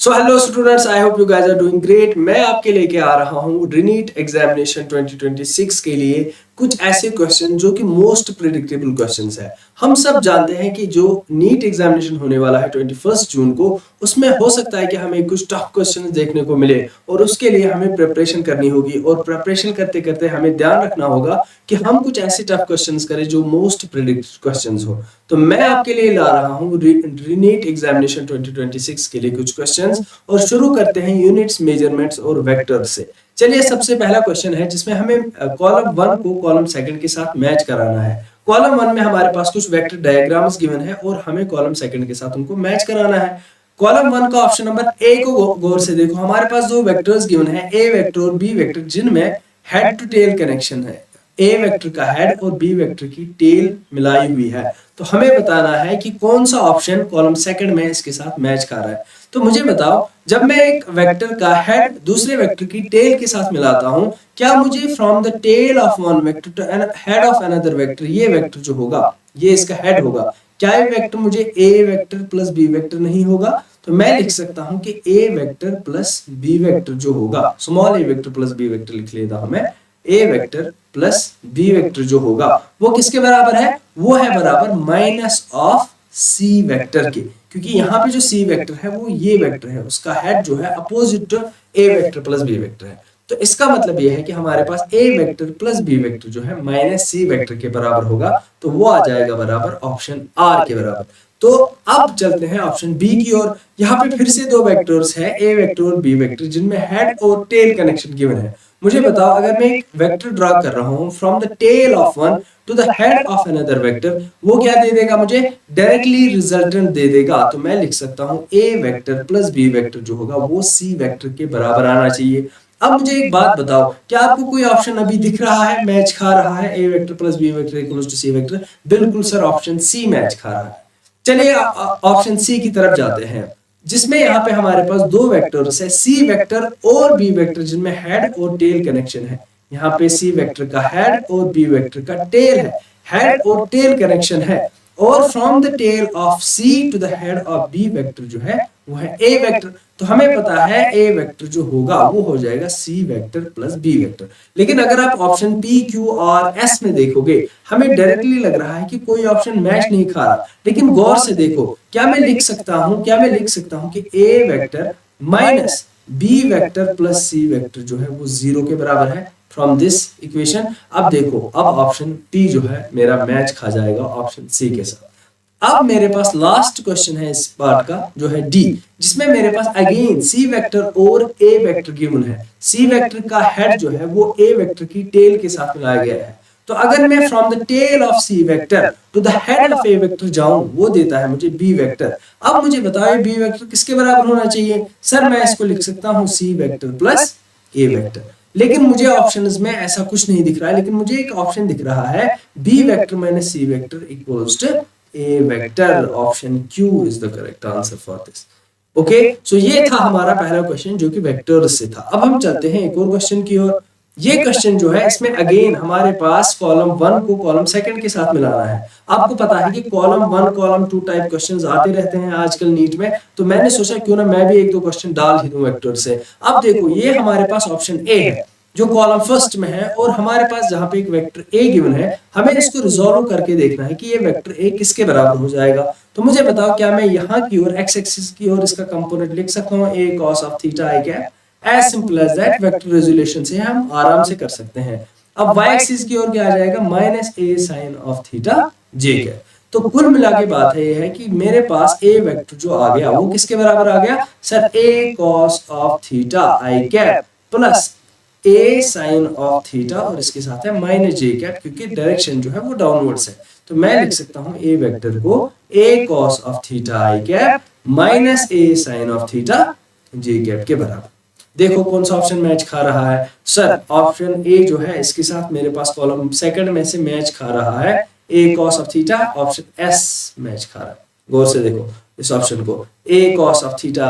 So hello students, I hope you guys are doing great. मैं आपके लेके आ रहा हूँ रीनीट एग्जामिनेशन 2026 के लिए कुछ ऐसे क्वेश्चन जो कि मोस्ट प्रिडिक्टेबल क्वेश्चंस है। हम सब जानते हैं कि जो नीट एग्जामिनेशन होने वाला है 21 जून को, उसमें हो सकता है कि हमें कुछ टफ क्वेश्चंस देखने को मिले और उसके लिए हमें प्रिपरेशन करनी होगी। और प्रिपरेशन करते करते हमें ध्यान रखना होगा कि हम कुछ ऐसे टफ क्वेश्चंस करें जो मोस्ट प्रिडिक्टेड क्वेश्चंस हो। तो मैं आपके लिए ला रहा हूँ रीनीट एग्जामिनेशन 2026 के लिए कुछ क्वेश्चंस और शुरू करते हैं यूनिट्स, मेजरमेंट्स और वेक्टर से। चलिए, सबसे पहला क्वेश्चन है जिसमें हमें कॉलम 1 को कॉलम 2 के साथ मैच कराना है। कॉलम 1 में हमारे पास कुछ वेक्टर डायग्राम्स गिवन है और हमें कॉलम 2 के साथ उनको मैच कराना है। कॉलम 1 का ऑप्शन नंबर ए को गौर से देखो। हमारे पास दो वेक्टर्स गिवन है, ए वेक्टर और बी वेक्टर, जिनमें हेड टू टेल कनेक्शन है। ए वेक्टर का हेड और बी वेक्टर की टेल मिलाई हुई है। तो हमें बताना है कि कौन सा ऑप्शन कॉलम 2 में इसके साथ मैच कर रहा है। तो मुझे बताओ, जब मैं एक वेक्टर का हेड दूसरे वेक्टर की टेल के साथ मिलाता हूं, क्या मुझे from the tail of one vector to head of another vector, ये वेक्टर जो होगा ये इसका हेड होगा, क्या ये वेक्टर मुझे ए वेक्टर प्लस बी वेक्टर नहीं होगा? तो मैं लिख सकता हूं कि A vector plus B vector जो होगा, स्मॉल ए वेक्टर प्लस बी वेक्टर लिख लेता हूं मैं, ए वेक्टर प्लस बी वेक्टर जो होगा वो किसके बराबर है? वो है बराबर माइनस ऑफ सी वेक्टर के, क्योंकि यहाँ पे जो सी वेक्टर है वो ये वेक्टर है, उसका हेड जो है opposite to A vector plus B vector है। तो इसका मतलब ये है कि हमारे पास A vector plus B vector जो है माइनस सी वेक्टर के बराबर होगा, तो वो आ जाएगा बराबर ऑप्शन आर के बराबर। तो अब चलते हैं ऑप्शन बी की ओर। यहाँ पे फिर से दो वेक्टर्स है, ए वेक्टर और बी वेक्टर, जिनमें हेड और टेल कनेक्शन गिवन है। मुझे बताओ, अगर मैं एक वेक्टर ड्रा कर रहा हूं from the tail of one to the head of another vector, वो क्या दे देगा मुझे? डायरेक्टली रिजल्टेंट दे देगा। तो मैं लिख सकता हूं A vector plus B vector जो होगा वो सी वेक्टर के बराबर आना चाहिए। अब मुझे एक बात बताओ, क्या आपको कोई ऑप्शन अभी दिख रहा है मैच खा रहा है A vector plus B vector equals to C vector? बिल्कुल सर, ऑप्शन सी मैच खा रहा है। चलिए ऑप्शन सी की तरफ जाते हैं, जिसमें यहाँ पे हमारे पास दो वेक्टर्स है, सी वेक्टर और बी वेक्टर, जिनमें हेड और टेल कनेक्शन है। यहाँ पे सी वेक्टर का हेड और बी वेक्टर का टेल है, हेड और टेल कनेक्शन है। और from the tail of C to the head of B vector जो है वो है ए वेक्टर। तो हमें पता है ए वेक्टर जो होगा वो हो जाएगा C vector plus B vector. लेकिन अगर आप ऑप्शन पी, क्यू और एस में देखोगे, हमें डायरेक्टली लग रहा है कि कोई ऑप्शन मैच नहीं खा रहा। लेकिन गौर से देखो, क्या मैं लिख सकता हूं कि A vector minus B vector plus C vector जो है वो 0 के बराबर है फ्रॉम दिस इक्वेशन। अब देखो, अब ऑप्शन पी जो है मेरा मैच खा जाएगा ऑप्शन सी के साथ। अब मेरे पास लास्ट क्वेश्चन है इस पार्ट का, जो है डी, जिसमें मेरे पास अगेन सी वेक्टर और ए वेक्टर गिवन है। सी वेक्टर का हेड जो है वो ए वेक्टर की टेल के साथ मिलाया गया है। तो अगर मैं from the tail of C vector to the head of A vector जाऊं, वो देता है मुझे बी वेक्टर। अब मुझे बताओ बी वेक्टर किसके बराबर होना चाहिए? सर मैं इसको लिख सकता हूं सी वेक्टर प्लस ए वेक्टर। लेकिन मुझे ऑप्शंस में ऐसा कुछ नहीं दिख रहा है, लेकिन मुझे एक ऑप्शन दिख रहा है B vector minus C vector equals to A vector. Option Q is the correct answer for this. Okay, so ये था हमारा पहला क्वेश्चन जो कि वेक्टर्स से था। अब हम चलते हैं एक और क्वेश्चन की ओर। ये क्वेश्चन जो है, इसमें अगेन हमारे पास कॉलम 1 को कॉलम 2 के साथ मिलाना है। आपको पता है कि कॉलम 1 कॉलम 2 टाइप क्वेश्चंस आते रहते हैं आजकल नीट में, तो मैंने सोचा क्यों ना मैं भी एक दो क्वेश्चन डाल ही दूं वेक्टर से। अब देखो, ये हमारे पास ऑप्शन ए है जो कॉलम फर्स्ट में है, और हमारे पास जहां पे एक वेक्टर ए गिवन है, हमें इसको रिजॉल्व करके देखना है कि ये वेक्टर ए किसके बराबर हो जाएगा। तो मुझे बताओ, क्या मैं यहाँ की ओर एक्स एक्सिस की ओर इसका कंपोनेंट लिख सकता हूँ A cos of theta i cap? As simple as that, vector resolution से हम आराम से कर सकते हैं। अब y एक्सिस की ओर क्या आ जाएगा? Minus A sine of theta j cap. तो कुल मिला के बात है ये है कि मेरे पास ए वेक्टर जो आ गया वो किसके बराबर आ गया? Sir A cos of theta i cap plus A sine of theta, और इसके साथ है माइनस जे कैप, क्योंकि डायरेक्शन जो है वो डाउनवर्ड्स है। तो मैं लिख सकता हूं ए वेक्टर को A cos of theta i cap minus A sine of theta j cap के बराबर। देखो कौन सा ऑप्शन मैच खा रहा है? सर ऑप्शन ए जो है इसके साथ मेरे पास कॉलम 2 में से मैच खा रहा है A cos of theta. Option S match खा रहा है। गौर से देखो इस ऑप्शन को, A cos of theta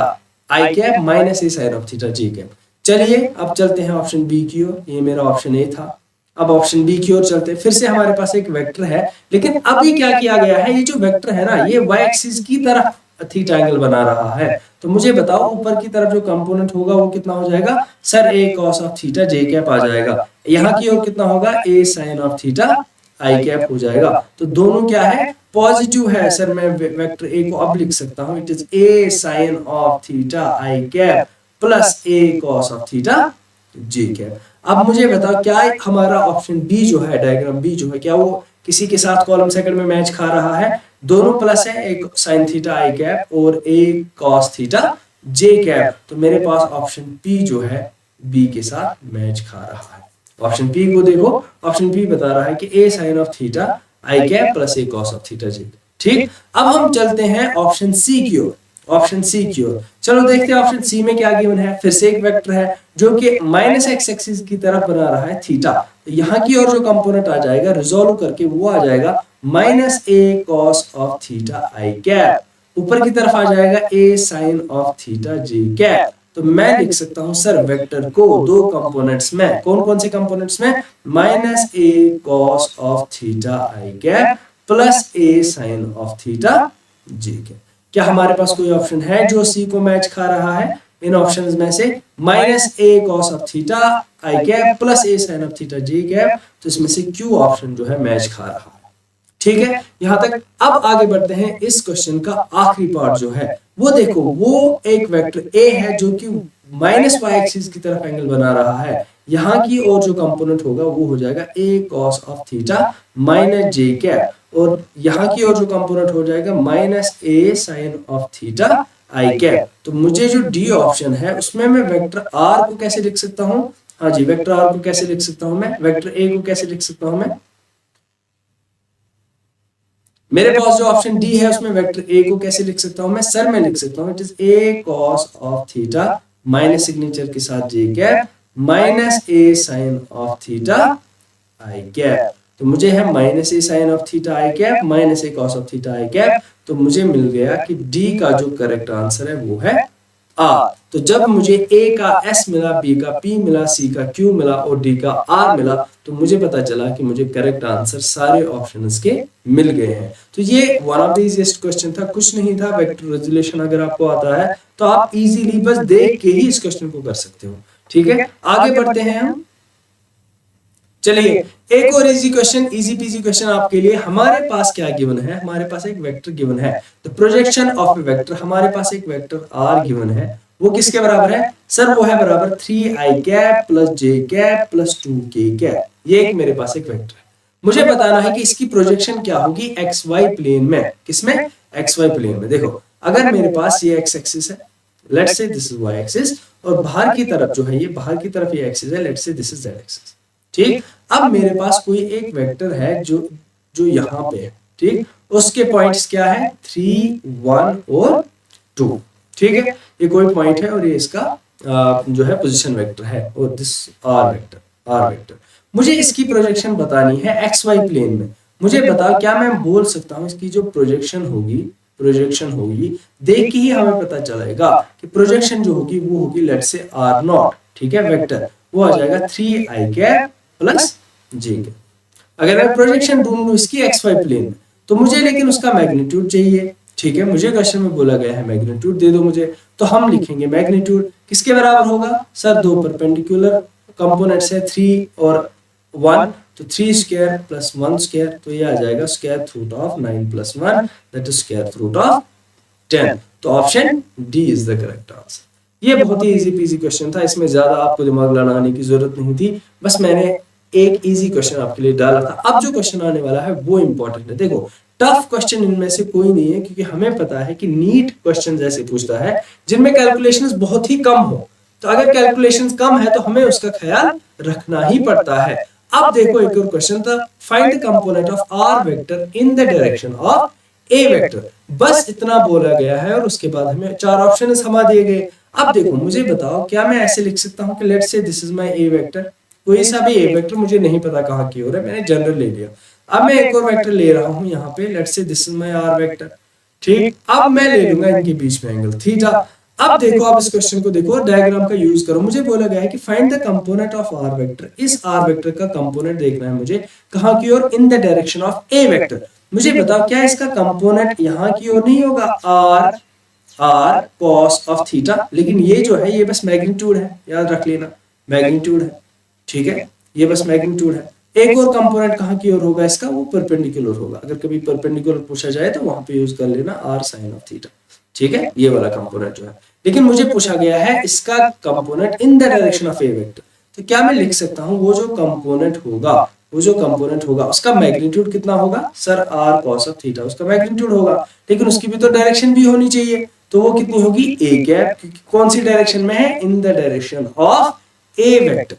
i cap minus A sine of theta j cap. चलिए अब चलते हैं ऑप्शन बी की ओर। ये मेरा ऑप्शन ए था। अब ऑप्शन बी की ओर चलते हैं। फिर से हमारे पास एक वेक्टर है, लेकिन अब ये क्या किया गया है, ये जो वेक्टर है ना, ये y एक्सिस की तरफ थीटा एंगल बना रहा है। तो मुझे बताओ ऊपर की तरफ जो कंपोनेंट होगा वो कितना हो जाएगा sir, a cos of theta j cap आ जाएगा। यहाँ की ओर कितना होगा, a sin of theta i cap हो जाएगा। तो दोनों क्या है, पॉजिटिव है सर। मैं वेक्टर a को अब लिख सकता हूँ, it is a sin of theta i cap plus a cos of theta j cap. अब मुझे बताओ क्या हमारा ऑप्शन बी जो है, डायग्राम बी जो है, क्या वो किसी के साथ कॉलम सेकंड में मैच खा रहा है? दोनों प्लस है, एक sin थीटा i कैप और एक cos थीटा j कैप। तो मेरे पास ऑप्शन पी जो है बी के साथ मैच खा रहा है। ऑप्शन पी को देखो, ऑप्शन पी बता रहा है कि a sin of theta i cap plus a cos of theta j। ठीक, अब हम चलते हैं ऑप्शन सी की ओर। ऑप्शन सी की ओर चलो देखते हैं ऑप्शन सी में क्या गिवन है। फिर से एक वेक्टर है जो कि माइनस एक्स एक्सिस की तरफ बना रहा है थीटा। तो यहाँ की ओर जो कंपोनेंट आ जाएगा रिजोल्व करके वो आ जाएगा minus A cos of theta i cap. ऊपर की तरफ आ जाएगा a sine of theta j cap. तो मैं लिख सकता हूं सर वेक्टर को दो कंपोनेंट्स में, कौन कौन से कंपोनेंट्स में, minus A cos of theta i cap plus A sine of theta j cap. क्या हमारे पास कोई ऑप्शन है जो सी को मैच खा रहा है? इन ऑप्शंस में से minus A cos of theta i cap plus A sine of theta j cap, तो इसमें से क्यू ऑप्शन जो है मैच खा रहा है। ठीक है, यहां तक। अब आगे बढ़ते हैं, इस क्वेश्चन का आखिरी पार्ट जो है वो देखो, वो एक वेक्टर ए है जो कि माइनस वाई एक्सिस की तरफ एंगल बना रहा है। यहाँ की और जो कंपोनेंट होगा वो हो जाएगा a cos of theta minus j cap, और यहाँ की ओर जो कंपोनेंट हो जाएगा minus A sine of theta i cap. तो मुझे जो डी ऑप्शन है उसमें मैं वेक्टर आर को कैसे लिख सकता हूँ? हाँ जी, वेक्टर आर को कैसे लिख सकता हूँ मैं? वेक्टर ए को कैसे लिख सकता हूँ मैं? मेरे पास जो ऑप्शन डी है उसमें वेक्टर ए को कैसे लिख सकता हूँ मैं? सर मैं लिख सकता हूँ it is a cos of theta minus signature के साथ j cap minus A sine of theta i cap. तो मुझे है minus A sine of theta i cap minus A cos of theta i cap. तो मुझे मिल गया कि D का जो करेक्ट आंसर है वो है आर। तो जब मुझे ए का एस मिला, बी का पी मिला, सी का क्यू मिला और डी का आर मिला, तो मुझे पता चला कि मुझे करेक्ट आंसर सारे ऑप्शंस के मिल गए हैं। तो ये one of the easiest question था, कुछ नहीं था। वेक्टर रेजोल्यूशन अगर आपको आता है तो आप इजीली बस देख के ही इस क्वेश्चन को कर सकते हो। ठीक है, आगे बढ़ते हैं हम। चलिए एक और easy question, easy PG question आपके लिए। हमारे पास क्या गिवन है? हमारे पास एक वेक्टर गिवन है, the projection of A vector. हमारे पास एक वेक्टर आर गिवन है, वो किसके बराबर है? सर वो है बराबर 3i cap plus j cap plus 2k cap. ये एक मेरे पास एक वेक्टर है, मुझे बताना है कि इसकी प्रोजेक्शन क्या होगी xy प्लेन में। किसमें? xy प्लेन में। देखो अगर मेरे पास ये x एक्सिस है, let's say this is y axis, और बाहर की तरफ जो है ये बाहर की तरफ ये एक्सिस है, let's say this is z axis. ठीक, अब मेरे पास कोई एक वेक्टर है जो यहाँ पे है। ठीक, उसके पॉइंट्स क्या है? 3, 1 और 2। ठीक है, ये कोई पॉइंट है और ये इसका जो है पोजीशन वेक्टर है, और दिस आर वेक्टर। मुझे इसकी प्रोजेक्शन बतानी है एक्स वाई प्लेन में। मुझे बताओ क्या मैं बोल सकता हूँ इसकी जो प्रोजेक्शन होगी देख के ही हमें पता चलेगा कि प्रोजेक्शन जो होगी वो होगी लेट्स से आर नॉट। ठीक है, वेक्टर वो आ जाएगा 3i कैप प्लस जे कैप। अगर मैं प्रोजेक्शन ढूंढ लूं इसकी एक्स वाई प्लेन में, तो मुझे लेकिन उसका मैग्नीट्यूड चाहिए। ठीक है, मुझे क्वेश्चन में बोला गया है मैग्नीट्यूड दे दो मुझे, तो हम लिखेंगे मैग्नीट्यूड किसके बराबर होगा? सर दो परपेंडिकुलर कंपोनेंट्स है 3 और 1, तो 3 स्क्वायर प्लस 1 स्क्वायर, तो ये आ जाएगा square root of 9 plus 1 that is square root of 10। तो option D is the correct answer. ये बहुत ही इजी पीजी क्वेश्चन था, इसमें ज्यादा आपको दिमाग लगाने की जरूरत नहीं थी, बस मैंने एक इजी क्वेश्चन आपके लिए डाला था। अब जो क्वेश्चन आने वाला है वो इंपॉर्टेंट है। देखो टफ क्वेश्चन इनमें से कोई नहीं है, क्योंकि हमें पता है कि नीट क्वेश्चन ऐसे पूछता है जिनमें कैलकुलेशंस बहुत ही कम हो। तो अगर कैलकुलेशंस कम है तो हमें उसका ख्याल रखना ही पड़ता है। अब देखो एक और क्वेश्चन था, find the component of are vector in the direction of A vector. बस इतना बोला गया है और उसके बाद हमें 4 ऑप्शन हमें दिए गए। अब देखो मुझे बताओ क्या मैं ऐसे लिख सकता हूँ कि let's say this is my A vector, कोई सा भी ए वेक्टर, मुझे नहीं पता कहाँ की ओर है, मैंने जनरल ले लिया। अब मैं एक और वेक्टर ले रहा हूँ यहाँ पे, let's say this is my R vector. ठीक, अब मैं ले लूंगा इनके बीच में एंगल थीटा। अब देखो, आप इस क्वेश्चन को देखो, डायग्राम का यूज करो। मुझे बोला गया है कि find the component of are vector. इस आर वेक्टर का कंपोनेंट देखना है मुझे, कहाँ की ओर? In the direction of A vector. मुझे बताओ क्या इसका कंपोनेंट यहाँ की ओर नहीं होगा? R R cos of theta, लेकिन ये जो है ये बस मैग्नीट्यूड है, याद रख लेना मैग्नीट्यूड है, ठीक है, ये बस मैग्नीट्यूड है। एक और कंपोनेंट कहाँ की ओर होगा इसका, वो परपेंडिकुलर होगा, अगर कभी परपेंडिकुलर पूछा जाए तो वहां पे यूज कर लेना आर साइन ऑफ थीटा, ठीक है, ये वाला कंपोनेंट जो है। लेकिन मुझे पूछा गया है इसका component in the direction of A vector, तो क्या मैं लिख सकता हूँ वो जो कंपोनेंट होगा, वो जो कंपोनेंट होगा उसका मैग्नीट्यूड कितना होगा, sir R cos of theta उसका मैग्नीट्यूड होगा, लेकिन उसकी भी तो डायरेक्शन भी होनी चाहिए, तो वो कितनी होगी ए कैप, कौन सी डायरेक्शन में है, इन the direction of A vector,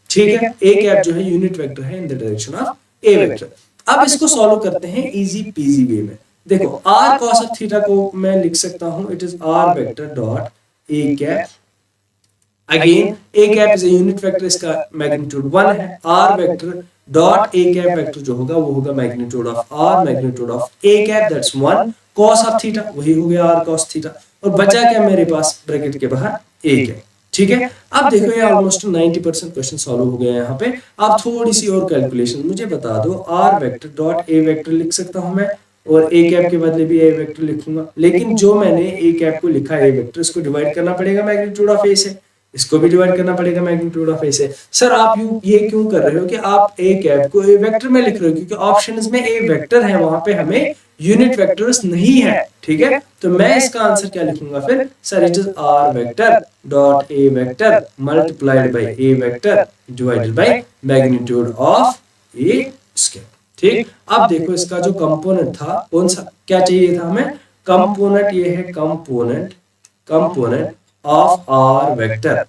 ठीक है, ए कैप जो है यूनिट वेक्टर है इन the direction of A vector. अब इसको सॉल्व करते हैं इजी पीजी वे में। देखो आर कॉस ऑफ थीटा को मैं लिख सकता हूं it is R vector dot A cap, again A cap is a unit vector, इसका मैग्नीट्यूड 1 है, R vector dot A cap vector जो होगा वो होगा magnitude of R, magnitude of A cap that's 1 cos of theta, वही हो गया are cos theta, और बचा क्या मेरे पास ब्रैकेट के बाहर ए कैप, ठीक है। अब देखो ये ऑलमोस्ट 90% क्वेश्चन सॉल्व हो गए हैं यहाँ पे। अब थोड़ी सी और कैलकुलेशन मुझे बता दो, R vector dot A vector लिख सकता हूं मैं, और ए कैप के बदले भी ए वेक्टर लिखूंगा, लेकिन जो मैंने ए कैप को लिखा है ए वेक्टर, इसको डिवाइड करना पड़ेगा मैग्नीट्यूड ऑफ ए से, इसको भी डिवाइड करना पड़ेगा मैग्नीट्यूड ऑफ ए से। सर आप ये क्यों कर रहे हो कि आप ए कैप को ए वेक्टर में लिख रहे हो, क्योंकि ऑप्शंस में ए वेक्टर है, वहां पे हमें यूनिट वेक्टर्स नहीं है, ठीक है। तो मैं इसका आंसर क्या लिखूंगा फिर, sir it is R vector dot A vector multiplied by A vector divided by magnitude of A square, ठीक। अब देखो इसका जो कंपोनेंट था कौन सा, क्या चाहिए था हमें, कंपोनेंट, ये है component of are vector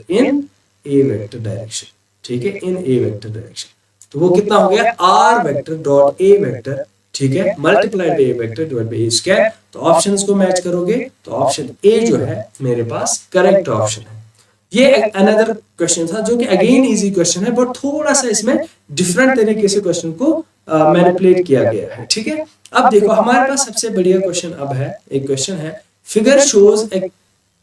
in A vector direction, ठीक है, इन ए वेक्टर डायरेक्शन। तो वो कितना हो गया, R vector dot A vector, ठीक है, multiplied by A vector divide by A square. तो ऑप्शंस को मैच करोगे तो ऑप्शन ए जो है मेरे पास करेक्ट ऑप्शन है। ये अनदर क्वेश्चन था जो कि अगेन इजी क्वेश्चन है, बट थोड़ा सा इसमें डिफरेंट तरीके से क्वेश्चन को मैनिपुलेट किया गया है, ठीक है। अब देखो हमारे पास सबसे बढ़िया क्वेश्चन अब है, एक क्वेश्चन है, फिगर शोज ए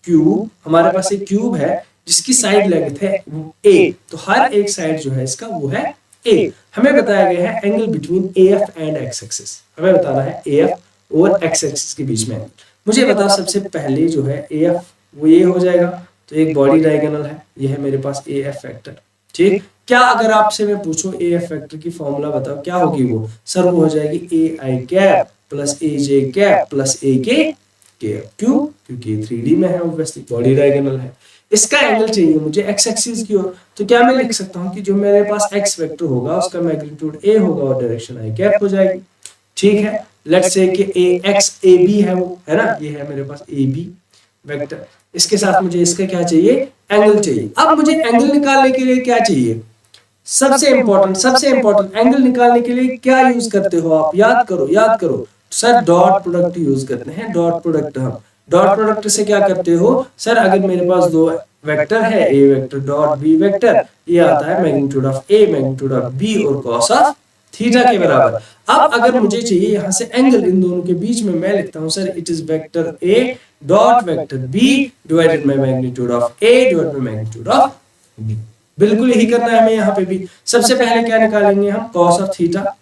क्यूब, हमारे पास एक क्यूब है जिसकी साइड लेंथ है ए, तो हर एक साइड जो है इसका वो है ए। हमें बताया गया है angle between AF and X axis, हमें बताना है एएफ और एक्स एक्सिस के बीच में। मुझे बता सबसे पहले जो है एएफ वो ये हो जाएगा, तो एक बॉडी डायगोनल है, ये है मेरे पास एएफ वेक्टर, ठीक। क्या अगर आपसे मैं पूछूं एएफ वेक्टर की फॉर्मूला बताओ क्या होगी वो, सर वो हो जाएगी ए i cap plus A J cap plus ए के कैप, क्यों, क्योंकि 3D में है, ऑब्वियसली बॉडी डायगोनल है। इसका एंगल चाहिए मुझे एक्स एक्सिस की ओर, तो क्या मैं लिख सकता हूं कि जो मेरे पास एक्स वेक्टर होगा उसका मैग्नीट्यूड ए होगा और डायरेक्शन आई कैप हो जाएगी, ठीक है। लेट्स से कि ए एक्स ए बी है, वो है ना, ये है मेरे पास ए बी वेक्टर, इसके साथ मुझे इसका क्या चाहिए, एंगल चाहिए। अब मुझे एंगल निकालने के लिए क्या चाहिए, सबसे इंपॉर्टेंट एंगल निकालने के लिए क्या यूज करते हो आप, याद करो सर, डॉट प्रोडक्ट यूज करते हैं, डॉट प्रोडक्ट। हम डॉट प्रोडक्ट से क्या करते हो सर, अगर मेरे पास दो वेक्टर है A vector dot B vector, ये आता है magnitude of A magnitude of B और कॉस ऑफ थीटा के बराबर। अब अगर मुझे चाहिए यहाँ से एंगल इन दोनों के बीच में, मैं लिखता हूँ sir it is vector A dot vector B divided by magnitude of A divided by magnitude of B. बिल्कुल यही करना है हमें यहाँ पे भी। सबसे पहले क्या निकालेंगे हम, कॉस ऑफ थीटा।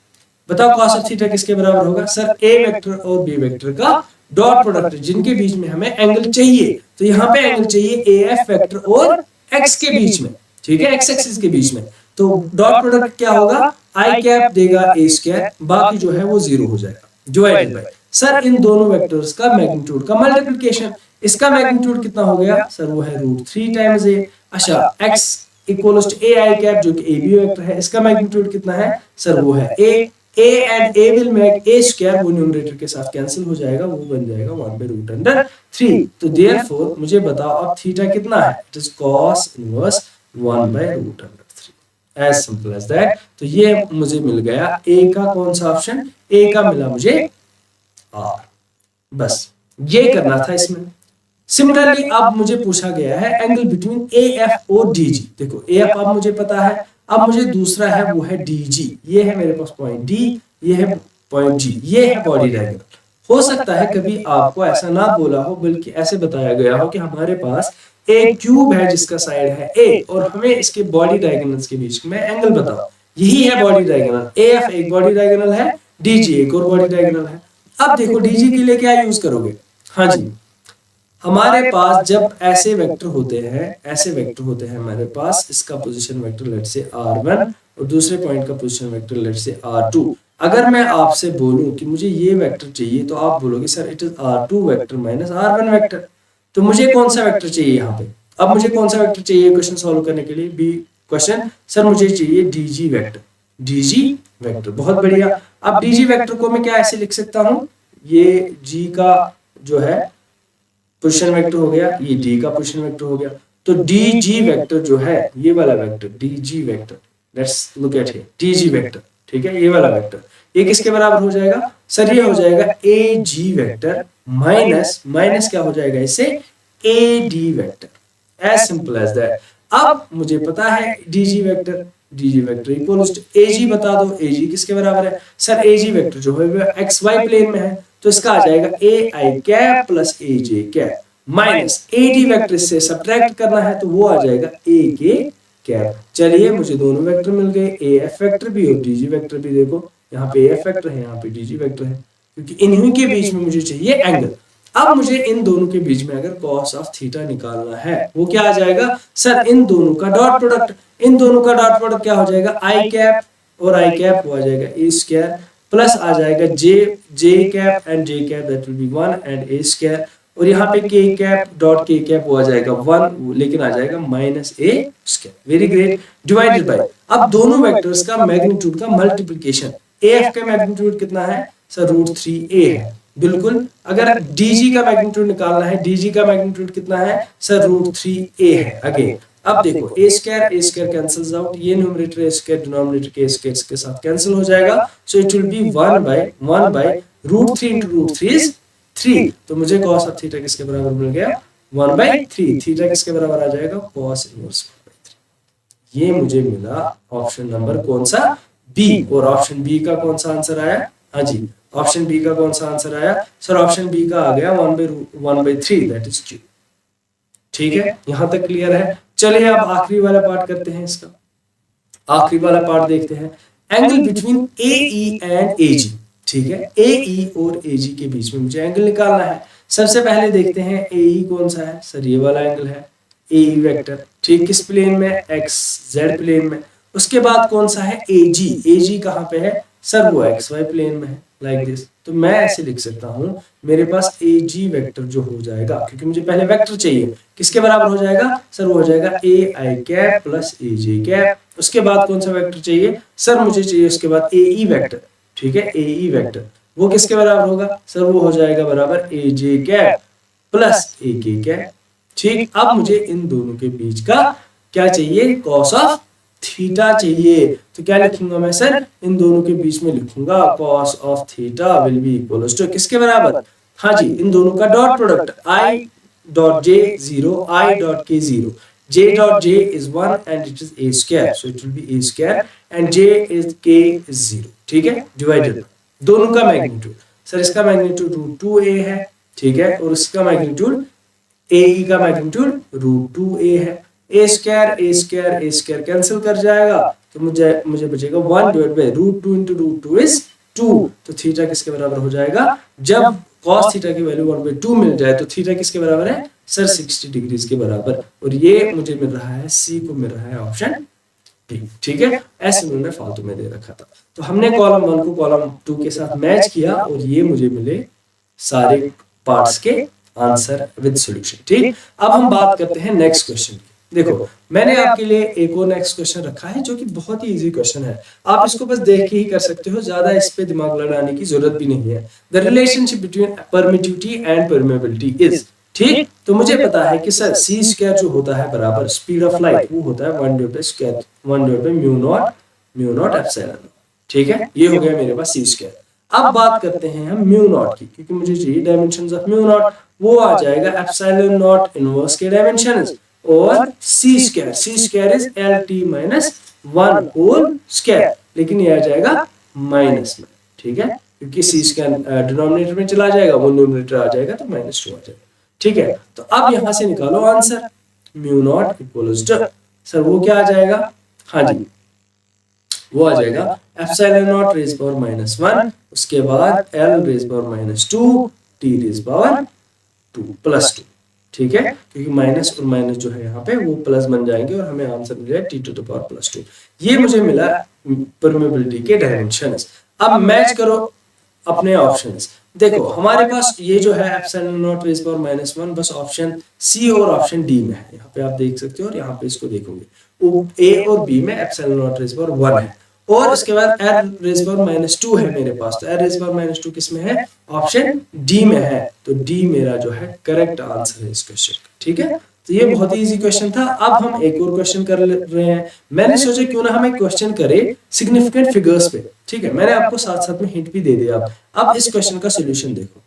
बताओ कॉस ऑफ थीटा किसके बराबर होगा, सर ए वेक्टर और बी वेक्टर का डॉट प्रोडक्ट, जिनके बीच में हमें एंगल चाहिए। तो यहाँ पे एंगल चाहिए ए एफ वेक्टर और एक्स के बीच में, ठीक है, एक्स एक्सिस के बीच में। तो डॉट प्रोडक्ट क्या होगा, आई कैप देगा ए स्क्वायर, बाकी जो है वो 0 हो जाएगा, डिवाइडेड बाय सर इन दोनों वेक्टर्स का मैग्नीट्यूड का मल्टीप्लिकेशन। इसका मैग्नीट्यूड कितना हो गया सर, वो है √3 टाइम्स ए। अच्छा, X equals to A i cap जो कि ए बी वेक्टर है, इसका मैग्नीट्यूड कितना है सर, वो है A and A will make a square, वो न्यूमरेटर के साथ कैंसिल हो जाएगा, वो बन जाएगा 1/√3। तो देयरफॉर मुझे बताओ अब थीटा कितना है, it is cos inverse 1/√3, as simple as that. तो ये मुझे मिल गया ए का कौन सा ऑप्शन, ए का मिला मुझे आर, बस ये करना था इसमें। सिमिलरली अब मुझे पूछा गया है एंगल बिटवीन ए एफ और डी जी। देखो ए एफ अब मुझे पता है, अब मुझे दूसरा है वो है डी जी, ये है मेरे पास पॉइंट डी, ये है पॉइंट जी, ये है बॉडी डायगोनल। हो सकता है कभी आपको ऐसा ना बोला हो, बल्कि ऐसे बताया गया हो कि हमारे पास एक क्यूब है जिसका साइड है ए और हमें इसके बॉडी डायगोनल्स के बीच में एंगल बताओ, यही है बॉडी डायगोनल। ए एफ एक बॉडी डायगोनल है, डी जी एक और बॉडी डायगोनल है। अब देखो डी जी के लिए क्या यूज करोगे, हाँ जी, हमारे पास जब ऐसे वेक्टर होते हैं हमारे पास, इसका पोजीशन वेक्टर लेट से r1 और दूसरे पॉइंट का पोजीशन वेक्टर लेट से r2। अगर मैं आपसे बोलूं कि मुझे ये वेक्टर चाहिए तो आप बोलोगे sir it is r2 vector minus r1 vector. तो मुझे कौन सा वेक्टर चाहिए यहाँ पे? अब मुझे कौन सा वेक्टर चाहिए क्वेश्चन सॉल्व करने के लिए? बी क्वेश्चन, सर मुझे चाहिए dg वेक्टर। dg वेक्टर, बहुत बढ़िया। अब dg वेक्टर को मैं क्या ऐसे लिख सकता हूँ, ये g का जो है पोजीशन वेक्टर हो गया, ये d का पोजीशन वेक्टर हो गया। तो dg वेक्टर जो है, ये वाला vector dg vector, let's look at here, dg vector, ठीक है, ये वाला वेक्टर, ये किसके बराबर हो जाएगा? सर ये हो जाएगा ag वेक्टर माइनस, माइनस क्या हो जाएगा इससे? ad vector, as simple as that. अब मुझे पता है dg vector, dg vector equals to ag, बता दो ag किसके बराबर है? सर ag वेक्टर जो है वो xy प्लेन में है, तो इसका आ जाएगा ai cap plus aj cap minus ad vector से सब्ट्रैक्ट करना है तो वो आ जाएगा ak कैप। चलिए मुझे दोनों वेक्टर मिल गए, af वेक्टर भी और dg वेक्टर भी। देखो यहाँ पे af वेक्टर है, यहाँ पे dg वेक्टर है, क्योंकि इन्हीं के बीच में मुझे चाहिए एंगल। अब मुझे इन दोनों के बीच में अगर cos ऑफ थीटा निकालना है, वो क्या आ जाएगा? सर इन दोनों का डॉट प्रोडक्ट, इन दोनों का डॉट प्रोडक्ट क्या हो जाएगा? आई कैप और आई कैप वो आ जाएगा ए स्क्वायर, प्लस आ जाएगा j cap and j cap, that will be 1 and a square, और यहाँ पे के कैप डॉट के कैप वो आ जाएगा 1, लेकिन आ जाएगा minus A square. Very great, divided by, अब दोनों वेक्टर्स का मैग्नीट्यूड का मल्टीप्लिकेशन, एफ का मैग्नीट्यूड कितना है? सर √3a है, बिल्कुल। अगर dg का मैग्नीट्यूड निकालना है, dg का मैग्नीट्यूड कितना है? सर √3a है अगेन। अब देखो a स्क्वायर कैंसिल्स आउट, ये न्यूमरेटर a स्क्वायर डिनोमिनेटर के स्क्वायर के साथ कैंसिल हो जाएगा, so it will be 1 by √3 into √3 is 3। तो मुझे cos ऑफ थीटा किसके बराबर मिल गया? 1/3। थीटा किसके बराबर आ जाएगा? cos inverse 1/3। ये मुझे मिला ऑप्शन नंबर कौन सा? बी। और ऑप्शन बी का कौन सा आंसर आया? हाँ जी, ऑप्शन बी का कौन सा आंसर आया? सर ऑप्शन बी का आ गया 1/3, दैट इज 2। ठीक है, यहां तक क्लियर है? चलिए अब आखिरी वाला पार्ट करते हैं इसका। आखिरी वाला पार्ट देखते हैं, angle between AE and AG। ठीक है, AE और AG के बीच में मुझे एंगल निकालना है। सबसे पहले देखते हैं AE कौन सा है? सर ये वाला एंगल है AE वेक्टर, ठीक, किस प्लेन में? XZ प्लेन में। उसके बाद कौन सा है? AG। AG कहां पे है? सर वो XY प्लेन में है, लाइक दिस। तो मैं ऐसे लिख सकता हूं, मेरे पास AG वेक्टर जो हो जाएगा, क्योंकि मुझे पहले वेक्टर चाहिए, किसके बराबर हो जाएगा? सर वो हो जाएगा AI cap plus AJ cap. उसके बाद कौन सा वेक्टर चाहिए? सर मुझे चाहिए उसके बाद AE वेक्टर, ठीक है, AE वेक्टर, वो किसके बराबर होगा? सर वो हो जाएगा बराबर AJ cap plus AK cap. ठीक, अब मुझे इन दोनों के बीच का क्या चाहिए? cos ऑफ थीटा चाहिए। तो क्या लिखूंगा मैं? सर इन दोनों के बीच में लिखूंगा cos of theta will be equals to किसके बराबर? हाँ जी, इन दोनों का dot product, I dot j 0, I dot k 0, j dot j is 1 and it is a square, so it will be a square and j is k is 0। ठीक है, divided दोनों का मैग्नीट्यूड, सर इसका magnitude √2a है, ठीक है, और इसका मैग्नीट्यूड AE का मैग्नीट्यूड √2a है। a स्क्वायर कैंसिल कर जाएगा, तो मुझे बचेगा 1 डिवाइड बाय √2 इंटू √2 इज 2। तो थीटा किसके बराबर हो जाएगा? जब cos थीटा की वैल्यू 1/2 मिल जाए तो थीटा किसके बराबर है? सर 60 डिग्रीज के बराबर। और ये मुझे मिल रहा है, सी को मिल रहा है ऑप्शन बी। ठीक है, ऐसे उन्होंने फालतू में दे रखा था, तो हमने कॉलम 1 को कॉलम 2 के साथ मैच किया और ये मुझे मिले सारे पार्ट्स के आंसर विद सॉल्यूशन। ठीक, अब हम बात करते हैं नेक्स्ट क्वेश्चन की। देखो मैंने आपके लिए एक और नेक्स्ट क्वेश्चन रखा है जो कि बहुत ही इजी क्वेश्चन है, आप इसको बस देख के ही कर सकते हो, ज्यादा इस पे दिमाग लगाने की जरूरत भी नहीं है। The relationship between permittivity and permeability is, ठीक, तो मुझे पता है कि सर सी स्क्वायर जो होता है बराबर स्पीड ऑफ लाइट, वो होता है 1/म्यू नॉट एप्सिलॉन। ठीक है, ये हो गया मेरे पास सी स्क्वायर। अब बात करते हैं हम म्यू नॉट की, क्योंकि मुझे चाहिए डायमेंशंस ऑफ म्यू नॉट, वो आ जाएगा एप्सिलॉन नॉट इनवर्स के डायमेंशंस, और c square is LT minus 1 whole square, लेकिन ये आ जाएगा माइनस में। ठीक है, क्योंकि सी स्क्वायर डिनोमिनेटर में चला जाएगा, वो न्यूमरेटर आ जाएगा तो -2 आ जाएगा। ठीक है, तो अब यहां से निकालो answer, mu naught equals to, sir वो क्या आ जाएगा? हाँ जी, वो आ जाएगा एप्सिलॉन नॉट रेज़ पावर -1, उसके बाद L rays power -2, T rays power 2 +2, ठीक है, क्योंकि माइनस और माइनस जो है यहाँ पे वो प्लस बन जाएंगे और हमें आंसर मिलेगा t⁻²। ये मुझे मिला परमेबिलिटी के डायमेंशंस। अब मैच करो अपने ऑप्शंस। देखो हमारे पास ये जो है ε0⁻⁻1 बस ऑप्शन सी और ऑप्शन डी में है, यहाँ पे आप देख सकते हो और यहाँ पे इसको देखोगे ए और बी में ε0⁻1 है और उसके बाद r⁻2 है मेरे पास, तो r⁻2 किस में है, ऑप्शन डी में है, तो डी मेरा जो है करेक्ट आंसर है इस क्वेश्चन का, ठीक है। तो ये बहुत ही इजी क्वेश्चन था। अब हम एक और क्वेश्चन कर रहे हैं। मैंने सोचा क्यों ना हम एक क्वेश्चन करें सिग्निफिकेंट फिगर्स पे, ठीक है। मैंने आपको साथ साथ में हिंट भी दे दिया। अब इस क्वेश्चन का सोल्यूशन देखो